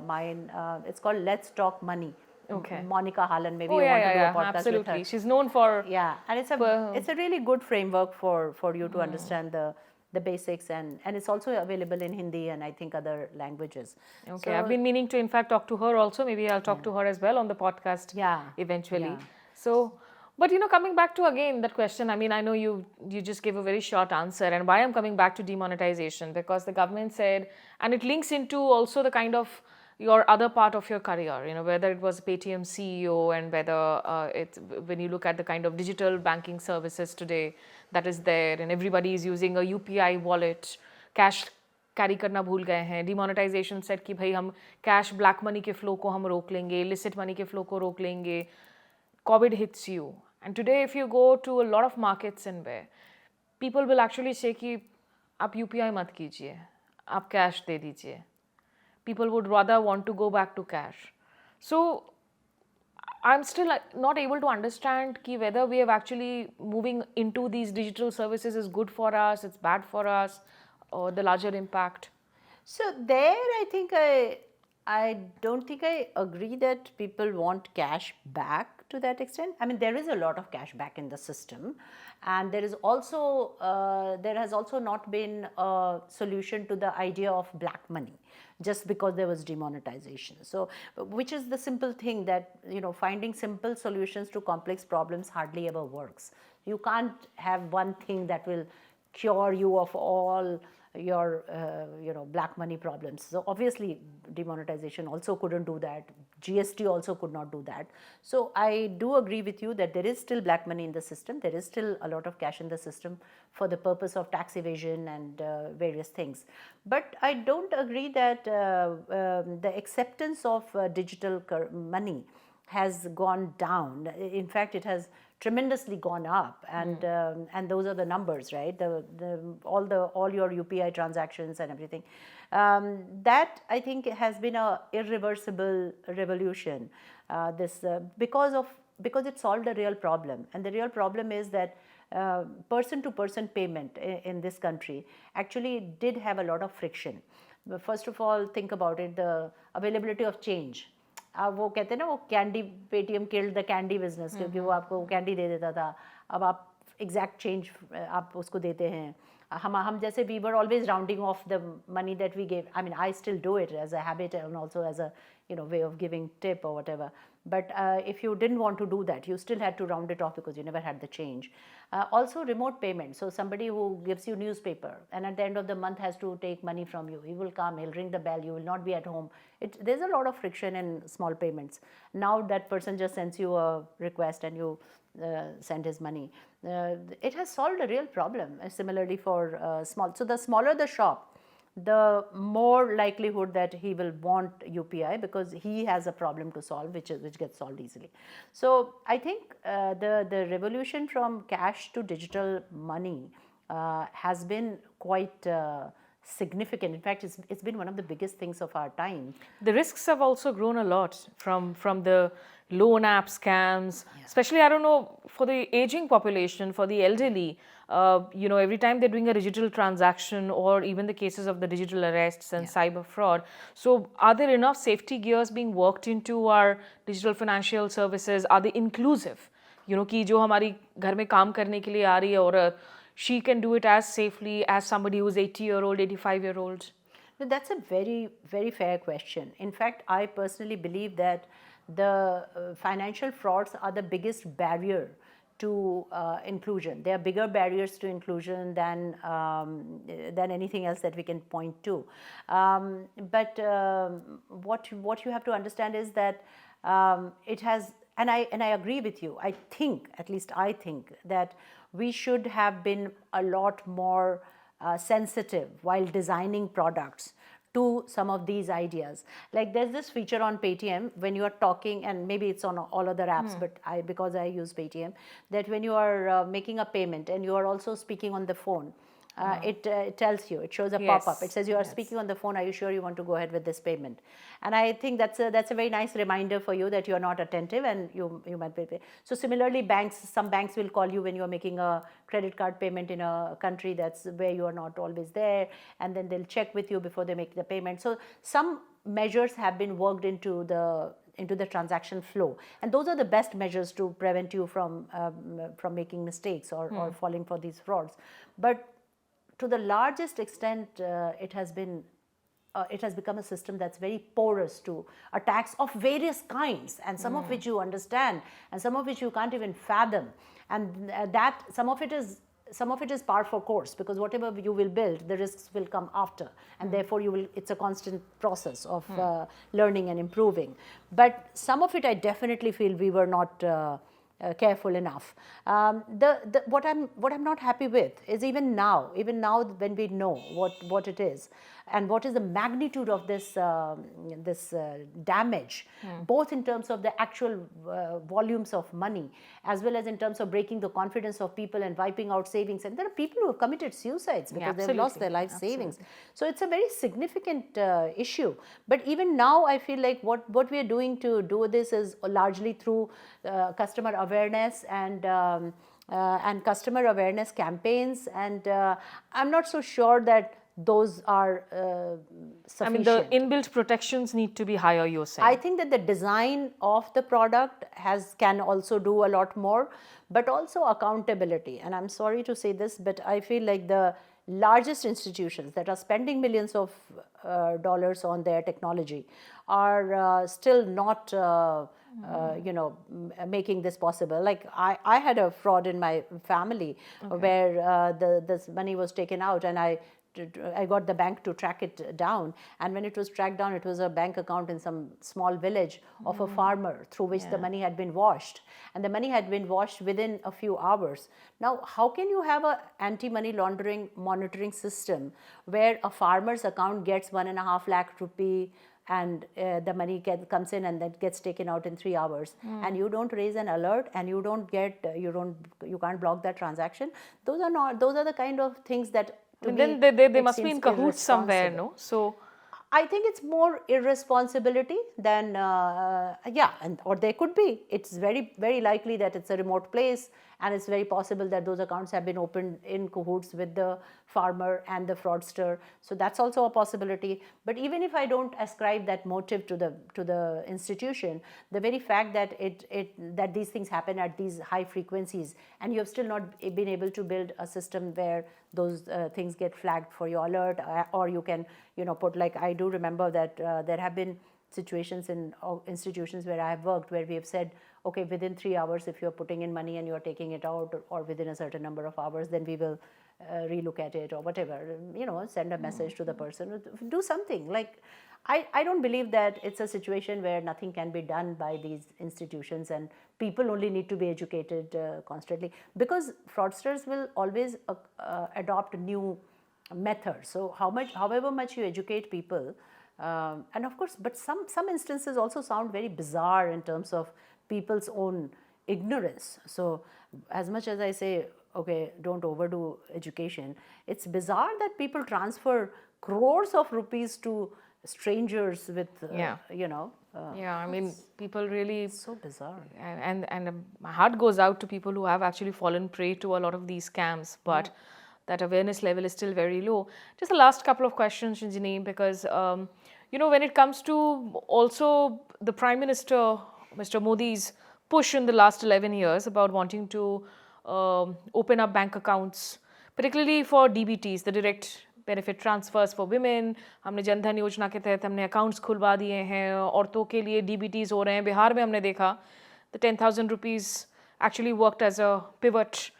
mine. It's called Let's Talk Money. Okay. Monica Harlan, maybe Oh, you yeah, want to do yeah, a podcast absolutely. with her. She's known for... Yeah, and it's a really good framework for you to understand the basics, and it's also available in Hindi and I think other languages. Okay, So, I've been meaning to in fact talk to her also. Maybe I'll talk to her as well on the podcast eventually. Yeah. So, but coming back to again that question, I mean, I know you just gave a very short answer, and why I'm coming back to demonetization, because the government said, and it links into also the kind of your other part of your career, whether it was Paytm CEO, and whether when you look at the kind of digital banking services today that is there, and everybody is using a UPI wallet, cash carry करना भूल गए हैं. Demonetisation set कि भाई हम cash black money के flow को हम रोक लेंगे, इलिसिट मनी के फ्लो को रोक लेंगे. COVID hits you, and today if you go to a lot of markets in where people will actually say कि आप UPI मत कीजिए, आप कैश दे दीजिए. People would rather want to go back to cash. So I'm still not able to understand ki whether we have actually moving into these digital services is good for us, it's bad for us, or the larger impact. So there, I think I don't think I agree that people want cash back to that extent. I mean, there is a lot of cash back in the system, and there is also there has also not been a solution to the idea of black money, just because there was demonetization. So, which is the simple thing that finding simple solutions to complex problems hardly ever works. You can't have one thing that will cure you of all your black money problems. So obviously demonetization also couldn't do that. GST also could not do that. So I do agree with you that there is still black money in the system. There is still a lot of cash in the system for the purpose of tax evasion and various things. But I don't agree that the acceptance of digital money has gone down. In fact, it has tremendously gone up, and those are the numbers, right? All your UPI transactions and everything. That I think has been a irreversible revolution. Because it solved a real problem, and the real problem is that person-to-person payment in this country actually did have a lot of friction. First of all, think about it: the availability of change. अब वो कहते हैं ना, वो candy, Paytm killed the candy business, क्योंकि वो आपको candy दे देता था. अब आप एग्जैक्ट चेंज आप उसको देते हैं. हम जैसे we were always rounding off the money that we gave. I mean, I still do it as a habit and also as a way of giving tip or whatever. But if you didn't want to do that, you still had to round it off because you never had the change. Also remote payment. So somebody who gives you newspaper and at the end of the month has to take money from you, he will come, he'll ring the bell, you will not be at home. There's a lot of friction in small payments. Now that person just sends you a request and you send his money. It has solved a real problem. Similarly for small. So the smaller the shop, the more likelihood that he will want UPI, because he has a problem to solve, which gets solved easily. So I think the revolution from cash to digital money has been quite significant. In fact, it's been one of the biggest things of our time. The risks have also grown a lot from the loan app scams, especially, I don't know, for the aging population, for the elderly. Every time they're doing a digital transaction, or even the cases of the digital arrests and cyber fraud. So are there enough safety gears being worked into our digital financial services? Are they inclusive? कि जो हमारी घर में काम करने के लिए आ रही है औरत, she can do it as safely as somebody who's 80-year-old, 85-year-old? No, that's a very, very fair question. In fact, I personally believe that the financial frauds are the biggest barrier to inclusion. They are bigger barriers to inclusion than anything else that we can point to. But what you have to understand is that it has, and I agree with you. I think, at least I think, that we should have been a lot more sensitive while designing products to some of these ideas. Like there's this feature on Paytm when you are talking, and maybe it's on all other apps, but because I use Paytm, that when you are making a payment and you are also speaking on the phone, it tells you, it shows a pop-up. It says you are speaking on the phone. Are you sure you want to go ahead with this payment? And I think that's a very nice reminder for you that you are not attentive and you might be. So similarly, some banks will call you when you are making a credit card payment in a country that's where you are not always there, and then they'll check with you before they make the payment. So some measures have been worked into the transaction flow, and those are the best measures to prevent you from making mistakes or falling for these frauds. But to the largest extent, it has become a system that's very porous to attacks of various kinds, and some of which you understand, and some of which you can't even fathom, and that some of it is par for course, because whatever you will build, the risks will come after, and therefore it's a constant process of learning and improving. But some of it I definitely feel we were not careful enough. What I'm not happy with is even now when we know what it is and what is the magnitude of this damage, both in terms of the actual volumes of money as well as in terms of breaking the confidence of people and wiping out savings. And there are people who have committed suicides because they've lost their life savings. So it's a very significant issue. But even now, I feel like what we are doing to do this is largely through customer awareness and customer awareness campaigns, and I'm not so sure that those are sufficient. I mean, the inbuilt protections need to be higher, you're saying. I think that the design of the product can also do a lot more, but also accountability. And I'm sorry to say this, but I feel like the largest institutions that are spending millions of dollars on their technology are still not making this possible. Like I had a fraud in my family where this money was taken out, and I got the bank to track it down, and when it was tracked down, it was a bank account in some small village of a farmer through which the money had been washed, and the money had been washed within a few hours. Now, how can you have an anti-money laundering monitoring system where a farmer's account gets 1.5 lakh rupee and the money comes in and then gets taken out in 3 hours, and you don't raise an alert, and you can't block that transaction? Those are the kind of things that, and then they must be in cahoots somewhere, no? So I think it's more irresponsibility than or there could be. It's very, very likely that it's a remote place, and it's very possible that those accounts have been opened in cahoots with the farmer and the fraudster. So that's also a possibility. But even if I don't ascribe that motive to the institution, the very fact that that these things happen at these high frequencies, and you have still not been able to build a system where those things get flagged for your alert, or you can put, like, I do remember that there have been situations in institutions where I have worked where we have said, okay, within 3 hours, if you're putting in money and you're taking it out, or within a certain number of hours, then we will relook at it or whatever, send a message to the person, do something. Like, I don't believe that it's a situation where nothing can be done by these institutions, and people only need to be educated constantly, because fraudsters will always adopt new methods. So however much you educate people, and of course, but some instances also sound very bizarre in terms of people's own ignorance. So as much as I say, okay, don't overdo education, it's bizarre that people transfer crores of rupees to strangers with, I mean, people really, so bizarre. And my heart goes out to people who have actually fallen prey to a lot of these scams, but that awareness level is still very low. Just the last couple of questions, Shinjini, because when it comes to also the Prime Minister, Mr. Modi's push in the last 11 years about wanting to open up bank accounts, particularly for DBTs, the direct benefit transfers for women, हमने जनधन योजना के तहत हमने accounts खुलवा दिए हैं, औरतों के लिए डीबीटीज हो रहे हैं. बिहार में हमने देखा the 10,000 rupees actually worked as a pivot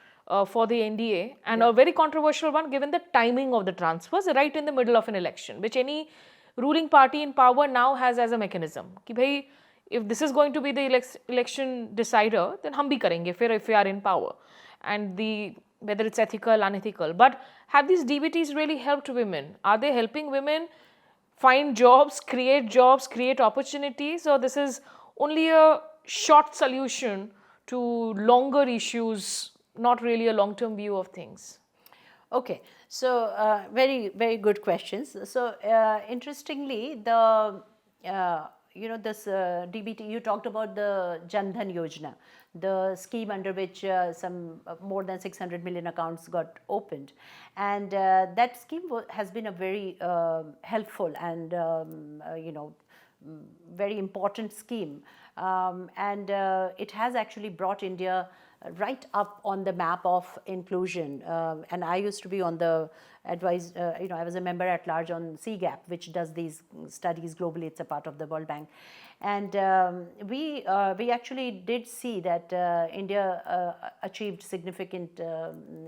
for the NDA, and a very controversial one given the timing of the transfers right in the middle of an election, which any ruling party in power now has as a mechanism. कि भाई if this is going to be the election decider, then हम भी करेंगे फिर if we are in power, and the whether it's ethical, unethical. But have these DBTs really helped women? Are they helping women find jobs, create opportunities, or this is only a short solution to longer issues, not really a long-term view of things? Okay, so very good questions. So interestingly, this DBT, you talked about the Jan Dhan Yojana, the scheme under which some more than 600 million accounts got opened, and that scheme has been a very helpful and very important scheme, and it has actually brought India right up on the map of inclusion. And I used to be on the advice, I was a member at large on CGAP, which does these studies globally. It's a part of the World Bank. And we actually did see that India achieved significant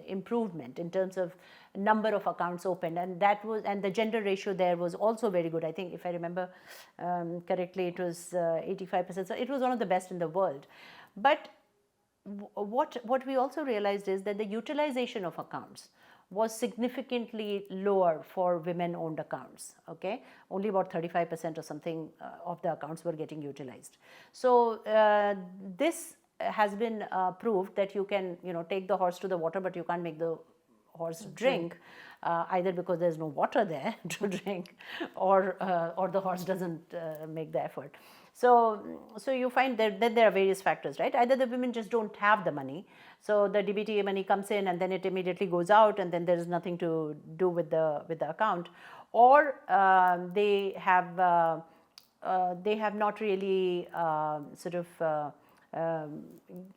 improvement in terms of number of accounts opened, and the gender ratio there was also very good. I think if I remember correctly, it was 85%. So it was one of the best in the world. But what we also realized is that the utilization of accounts was significantly lower for women-owned accounts. Okay, only about 35% or something of the accounts were getting utilized. So this has been proved that you can take the horse to the water, but you can't make the horse drink, either because there's no water there to drink, or the horse doesn't make the effort. So you find that there are various factors, right? Either the women just don't have the money, so the DBT money comes in and then it immediately goes out, and then there is nothing to do with the account, or they have not really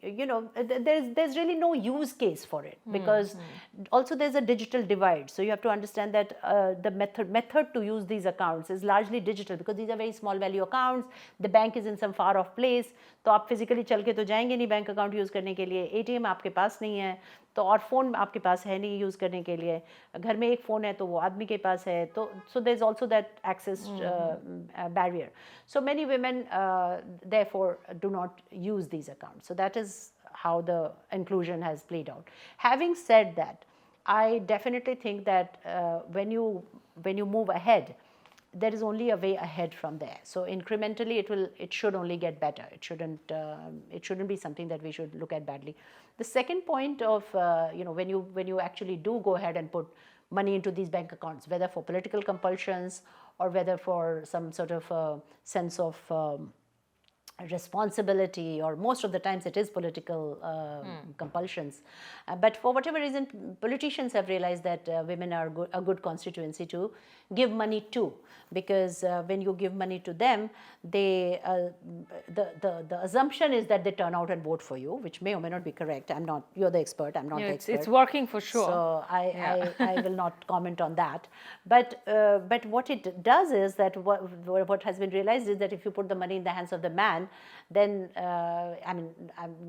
there's really no use case for it, because also there's a digital divide. So you have to understand that the method to use these accounts is largely digital, because these are very small value accounts. The bank is in some far off place, तो आप physically चल के तो जाएंगे नहीं bank account use करने के लिए, ATM आपके पास नहीं है तो, और फ़ोन आपके पास है नहीं यूज़ करने के लिए, घर में एक फ़ोन है तो वो आदमी के पास है तो, so there's also that access barrier. So many women therefore do not use these accounts. So that is how the inclusion has played out. Having said that, I definitely think that when you move ahead, there is only a way ahead from there. So incrementally, it should only get better. It shouldn't be something that we should look at badly. The second point of when you actually do go ahead and put money into these bank accounts, whether for political compulsions or whether for some sort of sense of responsibility, or most of the times it is political compulsions. But for whatever reason, politicians have realized that women are a good constituency to give money to, because when you give money to them, they the assumption is that they turn out and vote for you, which may or may not be correct. You're the expert, I'm not the expert. It's working for sure. So I will not comment on that. But what it does is that what has been realized is that if you put the money in the hands of the man, then I'm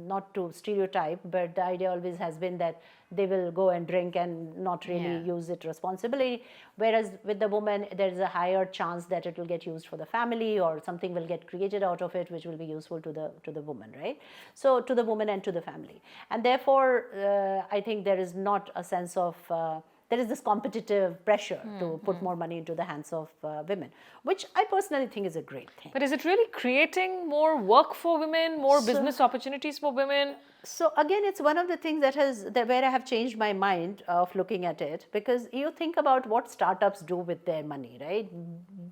not to stereotype, but the idea always has been that they will go and drink and not really use it responsibly. Whereas with the woman, there is a higher chance that it will get used for the family, or something will get created out of it which will be useful to the woman, right? So to the woman and to the family. And therefore, I think there is not a sense of there is this competitive pressure to put more money into the hands of women, which I personally think is a great thing. But is it really creating more work for women, more business opportunities for women? So again, it's one of the things where I have changed my mind of looking at it, because you think about what startups do with their money, right?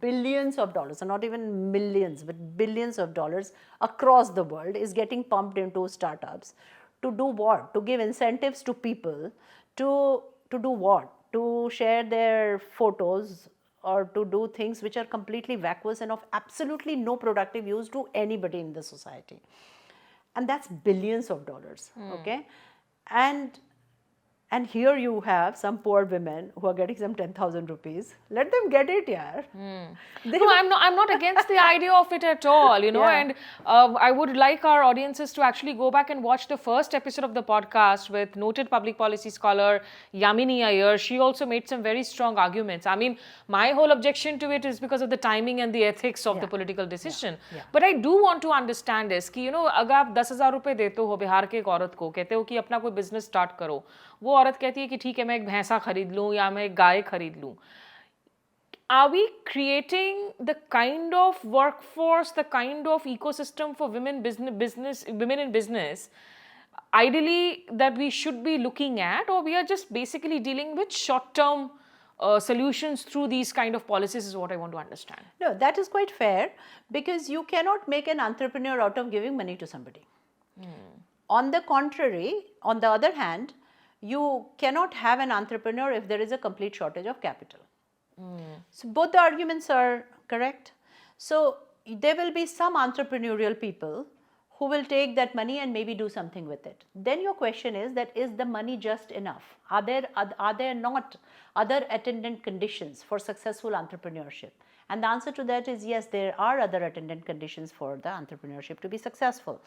Billions of dollars, and not even millions, but billions of dollars across the world is getting pumped into startups. To do what? To give incentives to people to do what? To share their photos, or to do things which are completely vacuous and of absolutely no productive use to anybody in the society. And that's billions of dollars, okay? And And here you have some poor women who are getting some 10,000 rupees. Let them get it, yaar. No, I'm not against the idea of it at all, you know. Yeah. And I would like our audiences to actually go back and watch the first episode of the podcast with noted public policy scholar Yamini Iyer. She also made some very strong arguments. I mean, my whole objection to it is because of the timing and the ethics of the political decision. But I do want to understand this कि, you know, अगर आप 10,000 रुपए देते हो बिहार के एक औरत को, कहते हो कि अपना कोई बिजनेस स्टार्ट करो, वो औरत कहती है कि ठीक है मैं एक भैंसा खरीद लूँ या मैं एक गाय खरीद लूँ. Are we creating the kind of workforce, the kind of ecosystem for women women in business, ideally that we should be looking at, or we are just basically dealing with short-term solutions through these kind of policies is what I want to understand. No, that is quite fair because you cannot make an entrepreneur out of giving money to somebody. On the contrary, on the other hand, you cannot have an entrepreneur if there is a complete shortage of capital. So both the arguments are correct. So there will be some entrepreneurial people who will take that money and maybe do something with it. Then your question is that is the money just enough? Are there not other attendant conditions for successful entrepreneurship? And the answer to that is yes, there are other attendant conditions for the entrepreneurship to be successful.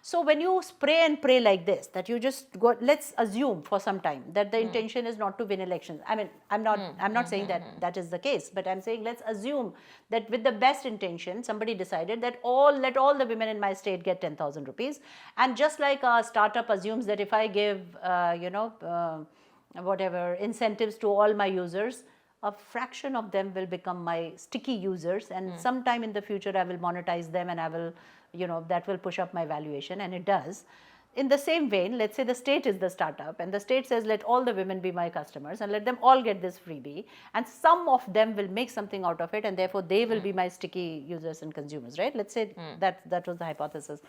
So when you spray and pray like this, that you just go, let's assume for some time that the intention is not to win elections. I mean, I'm not saying that that is the case, but I'm saying let's assume that with the best intention, somebody decided that let all the women in my state get 10,000 rupees. And just like a startup assumes that if I give, whatever incentives to all my users, a fraction of them will become my sticky users, and sometime in the future I will monetize them and I will, that will push up my valuation, and it does. In the same vein, let's say the state is the startup and the state says let all the women be my customers and let them all get this freebie, and some of them will make something out of it and therefore they will be my sticky users and consumers, right? Let's say that was the hypothesis.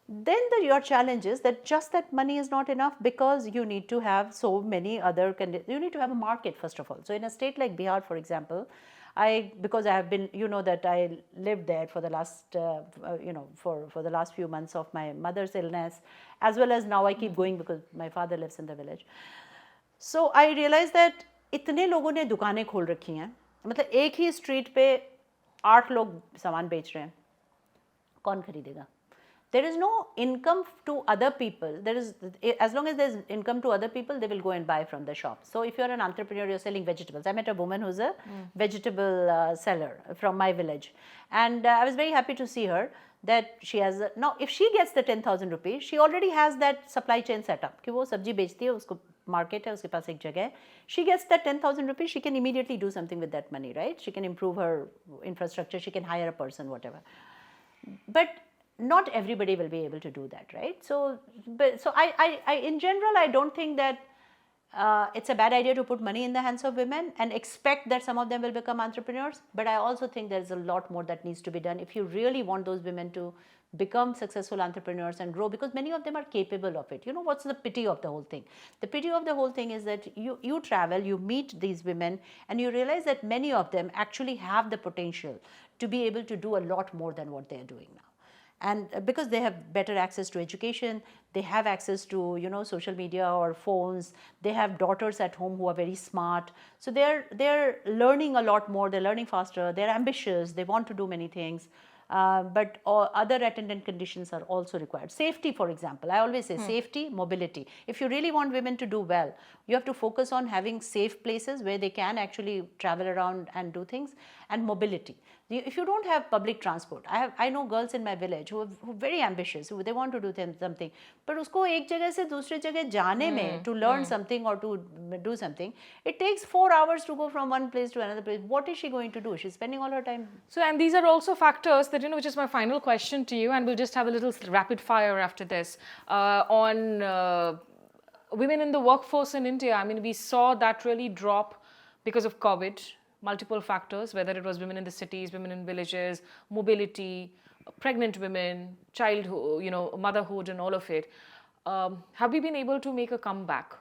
Then your challenge is that just that money is not enough because you need to have so many other you need to have a market first of all. So in a state like Bihar, for example, because I have been, that I lived there for the last, for the last few months of my mother's illness, as well as now I keep going because my father lives in the village. So I realized that इतने लोगों ने दुकानें खोल रखी हैं, मतलब एक ही street पे 8 लोग सामान बेच रहे हैं, कौन खरीदेगा? There is no income to other people. As long as there's income to other people, they will go and buy from the shop. So if you're an entrepreneur, you're selling vegetables. I met a woman who's a vegetable seller from my village. And I was very happy to see her that she has, now if she gets the 10,000 rupees, she already has that supply chain set up. कि वो सब्जी बेचती है, उसको market है, उसके पास एक जगह है. She gets that 10,000 rupees, she can immediately do something with that money, right? She can improve her infrastructure, she can hire a person, whatever. But not everybody will be able to do that, right? So I in general, I don't think that it's a bad idea to put money in the hands of women and expect that some of them will become entrepreneurs. But I also think there's a lot more that needs to be done if you really want those women to become successful entrepreneurs and grow, because many of them are capable of it. You know, what's the pity of the whole thing? The pity of the whole thing is that you travel, you meet these women, and you realize that many of them actually have the potential to be able to do a lot more than what they are doing now. And because they have better access to education, they have access to, social media or phones, they have daughters at home who are very smart. So they're learning a lot more, they're learning faster, they're ambitious, they want to do many things. But other attendant conditions are also required. Safety, for example, I always say safety, mobility. If you really want women to do well, you have to focus on having safe places where they can actually travel around and do things, and mobility. If you don't have public transport, I know girls in my village who are very ambitious, who they want to do something, but उसको एक जगह से दूसरे जगह जाने में, to learn something or to do something, it takes 4 hours to go from one place to another place. What is she going to do? She's spending all her time. So, and these are also factors that, which is my final question to you, and we'll just have a little rapid fire after this, on women in the workforce in India. I mean, we saw that really drop because of COVID. Multiple factors, whether it was women in the cities, women in villages, mobility, pregnant women, childhood, motherhood and all of it. Have we been able to make a comeback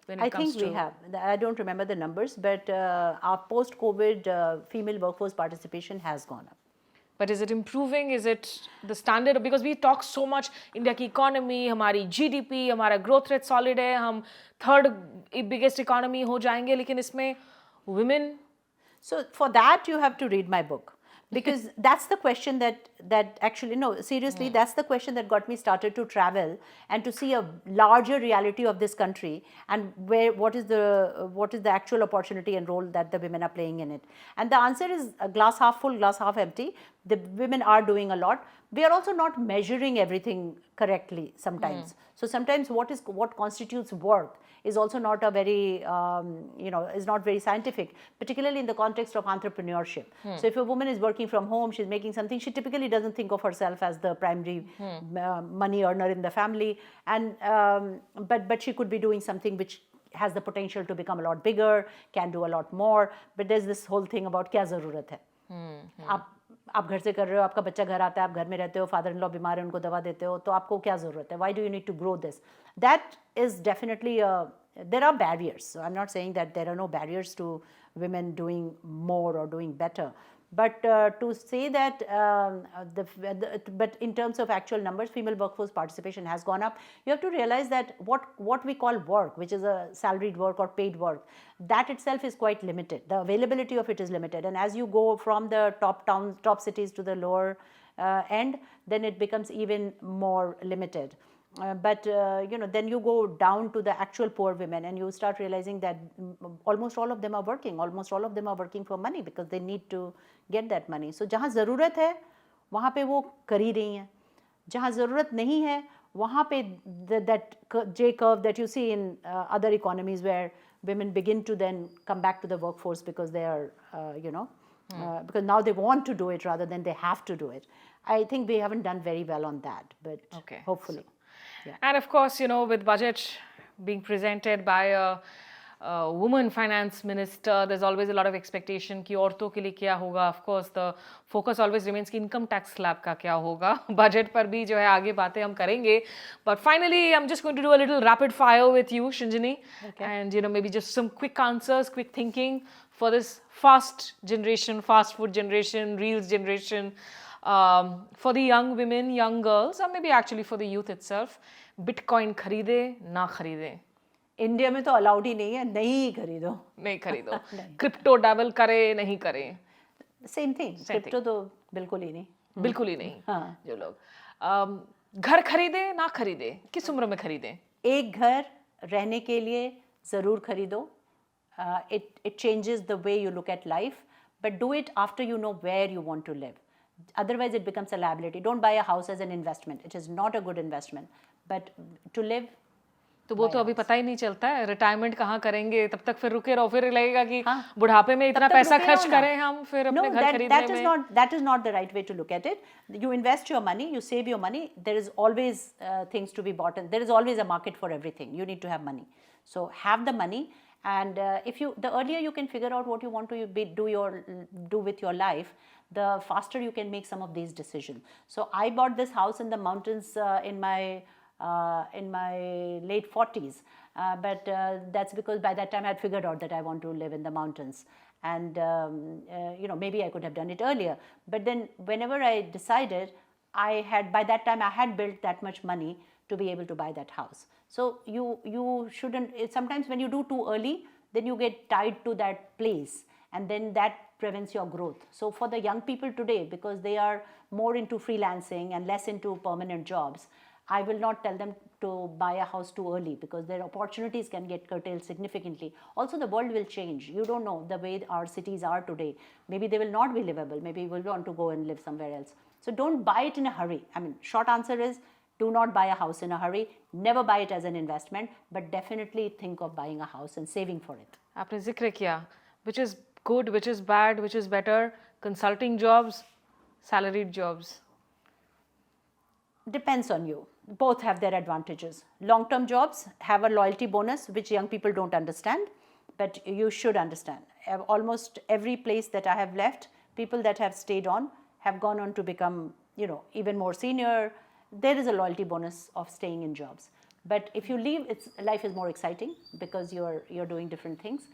when it comes to... I think we have. I don't remember the numbers, but our post-COVID female workforce participation has gone up. But is it improving? Is it the standard? Because we talk so much, India की economy, हमारी GDP, हमारा growth rate solid है, हम third biggest economy हो जाएंगे, लेकिन इसमें women. So for that you have to read my book, because that's the question that actually, no, seriously, that's the question that got me started to travel and to see a larger reality of this country, and what is the actual opportunity and role that the women are playing in it. And the answer is glass half full, glass half empty. The women are doing a lot. We are also not measuring everything correctly sometimes. So sometimes what constitutes work is also not a very is not very scientific, particularly in the context of entrepreneurship. So if a woman is working from home, she's making something, she typically doesn't think of herself as the primary money earner in the family, and but she could be doing something which has the potential to become a lot bigger, can do a lot more. But there's this whole thing about क्या ज़रूरत है. आप घर से कर रहे हो, आपका बच्चा घर आता है, आप घर में रहते हो, फादर इन लॉ बीमार है, उनको दवा देते हो, तो आपको क्या ज़रूरत है? Why do you need to grow this? That is definitely there are barriers. So I'm not saying that there are no barriers to women doing more or doing better. But to say that, but in terms of actual numbers, female workforce participation has gone up. You have to realize that what we call work, which is a salaried work or paid work, that itself is quite limited. The availability of it is limited. And as you go from the top cities to the lower end, then it becomes even more limited. But then you go down to the actual poor women and you start realizing that almost all of them are working. Almost all of them are working for money because they need to get that money. So जहाँ ज़रूरत है वहाँ पे वो कर ही रही हैं. जहाँ ज़रूरत नहीं है वहाँ पे that J curve that you see in other economies where women begin to then come back to the workforce because they are because now they want to do it rather than they have to do it. I think we haven't done very well on that, but hopefully. Yeah. And of course, with budget being presented by a woman finance minister, there's always a lot of expectation कि औरतों के लिए क्या होगा. Of course, the focus always remains कि income tax slab का क्या होगा. Budget पर भी जो है आगे बातें हम करेंगे. But finally, I'm just going to do a little rapid fire with you, Shinjini. Okay. And maybe just some quick answers, quick thinking for this fast generation, fast food generation, reels generation. For the young women, young girls, or maybe actually for the youth itself, Bitcoin खरीदे ना खरीदे. India में तो allowed ही नहीं है, नहीं खरीदो. नहीं खरीदो. क्रिप्टो डबल करे नहीं करे. Same thing. क्रिप्टो तो बिल्कुल ही नहीं. बिल्कुल ही नहीं. हाँ. जो लोग घर खरीदे ना खरीदे, किस उम्र में खरीदे? एक घर रहने के लिए जरूर खरीदो. It changes the way you look at life, but do it after you know where you want to live. Otherwise, it becomes a liability. Don't buy a house as an investment. It is not a good investment. But to live, तो वो तो अभी पता ही नहीं चलता है. Retirement कहाँ करेंगे? तब तक फिर रुके रहो. फिर लगेगा कि बुढ़ापे में इतना पैसा खर्च करें हम फिर अपने घर खरीदने में. That is not the right way to look at it. You invest your money, you save your money. There is always things to be bought, and there is always a market for everything. You need to have money. So have the money. And the earlier you can figure out what you want to do with your life, the faster you can make some of these decisions. So I bought this house in the mountains in my late 40s, but that's because by that time I had figured out that I want to live in the mountains. And maybe I could have done it earlier. But then whenever I decided, by that time I had built that much money to be able to buy that house. So you shouldn't, sometimes when you do too early, then you get tied to that place, and then that prevents your growth. So for the young people today, because they are more into freelancing and less into permanent jobs, I will not tell them to buy a house too early, because their opportunities can get curtailed significantly. Also, the world will change. You don't know the way our cities are today. Maybe they will not be livable. Maybe you will want to go and live somewhere else. So don't buy it in a hurry. I mean, short answer is, do not buy a house in a hurry. Never buy it as an investment, but definitely think of buying a house and saving for it. आपने जिक्र किया, which is good, which is bad, which is better, consulting jobs, salaried jobs? Depends on you. Both have their advantages. Long-term jobs have a loyalty bonus, which young people don't understand, but you should understand. Almost every place that I have left, people that have stayed on have gone on to become, even more senior. There is a loyalty bonus of staying in jobs. But if you leave, life is more exciting because you're doing different things.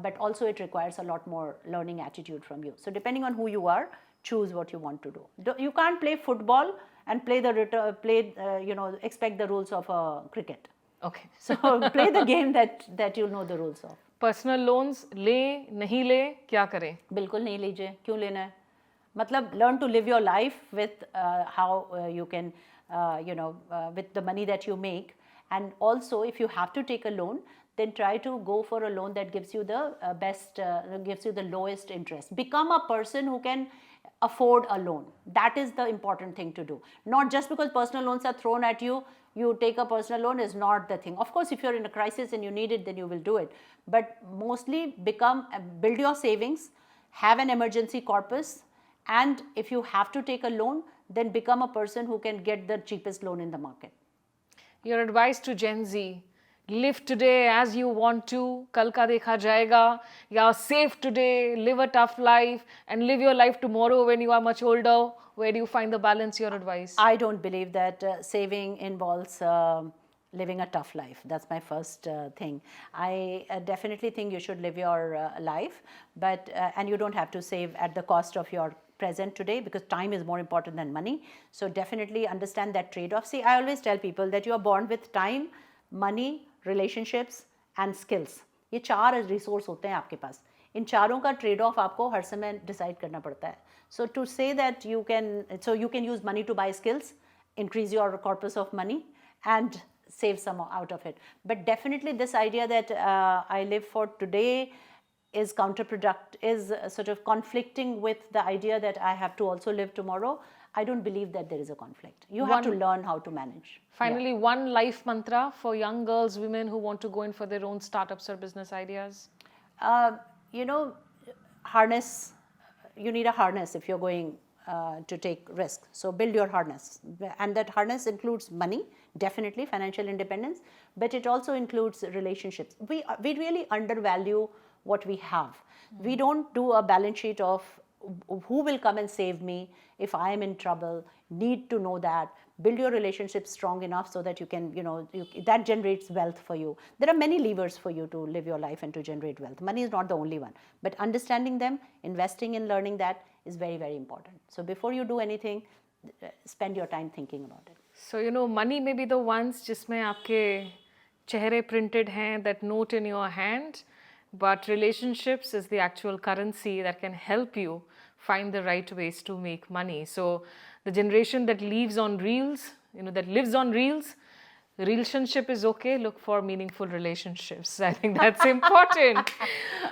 But also it requires a lot more learning attitude from you. So depending on who you are, choose what you want to do. You can't play football and expect the rules of cricket. Okay. So play the game that you know the rules of. Personal loans ले नहीं ले क्या करें? बिल्कुल नहीं लीजिए, क्यों लेना है? मतलब learn to live your life with how you can with the money that you make, and also if you have to take a loan, then try to go for a loan that gives you the gives you the lowest interest. Become a person who can afford a loan. That is the important thing to do. Not just because personal loans are thrown at you, you take a personal loan is not the thing. Of course, if you're in a crisis and you need it, then you will do it. But mostly build your savings, have an emergency corpus, and if you have to take a loan, then become a person who can get the cheapest loan in the market. Your advice to Gen Z: live today as you want to, kal ka dekha jayega, ya save today, live a tough life, and live your life tomorrow when you are much older. Where do you find the balance? Your advice? I don't believe that saving involves living a tough life. That's my first thing. I definitely think you should live your life, but and you don't have to save at the cost of your present today, because time is more important than money. So definitely understand that trade-off. See, I always tell people that you are born with time, money, relationships and skills. ये 4 resource होते हैं आपके पास. इन चारों का trade off आपको हर समय decide करना पड़ता है. So to say that you can use money to buy skills, increase your corpus of money and save some out of it. But definitely this idea that I live for today is counterproductive, is sort of conflicting with the idea that I have to also live tomorrow. I don't believe that there is a conflict. You have to learn how to manage. Finally, one life mantra for young girls, women who want to go in for their own startups or business ideas. Harness. You need a harness if you're going to take risk. So build your harness, and that harness includes money, definitely financial independence, but it also includes relationships. We really undervalue what we have. We don't do a balance sheet of who will come and save me if I am in trouble. Need to know that. Build your relationships strong enough so that you can, that generates wealth for you. There are many levers for you to live your life and to generate wealth. Money is not the only one, but understanding them, investing in learning that is very, very important. So before you do anything, spend your time thinking about it. So, money may be the ones जिसमें आपके चेहरे printed हैं, that note in your hand, but relationships is the actual currency that can help you find the right ways to make money. So the generation that lives on reels, relationship is okay, look for meaningful relationships. I think that's important. Okay.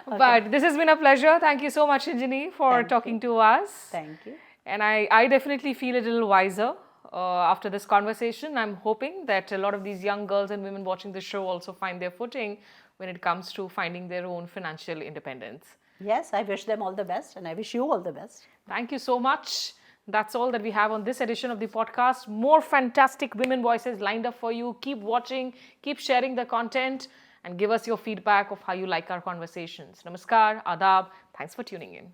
But this has been a pleasure. Thank you so much, Anjani, for talking to us. Thank you. And I definitely feel a little wiser after this conversation. I'm hoping that a lot of these young girls and women watching the show also find their footing when it comes to finding their own financial independence. Yes, I wish them all the best, and I wish you all the best. Thank you so much. That's all that we have on this edition of the podcast. More fantastic women voices lined up for you. Keep watching, keep sharing the content, and give us your feedback of how you like our conversations. Namaskar, Adab. Thanks for tuning in.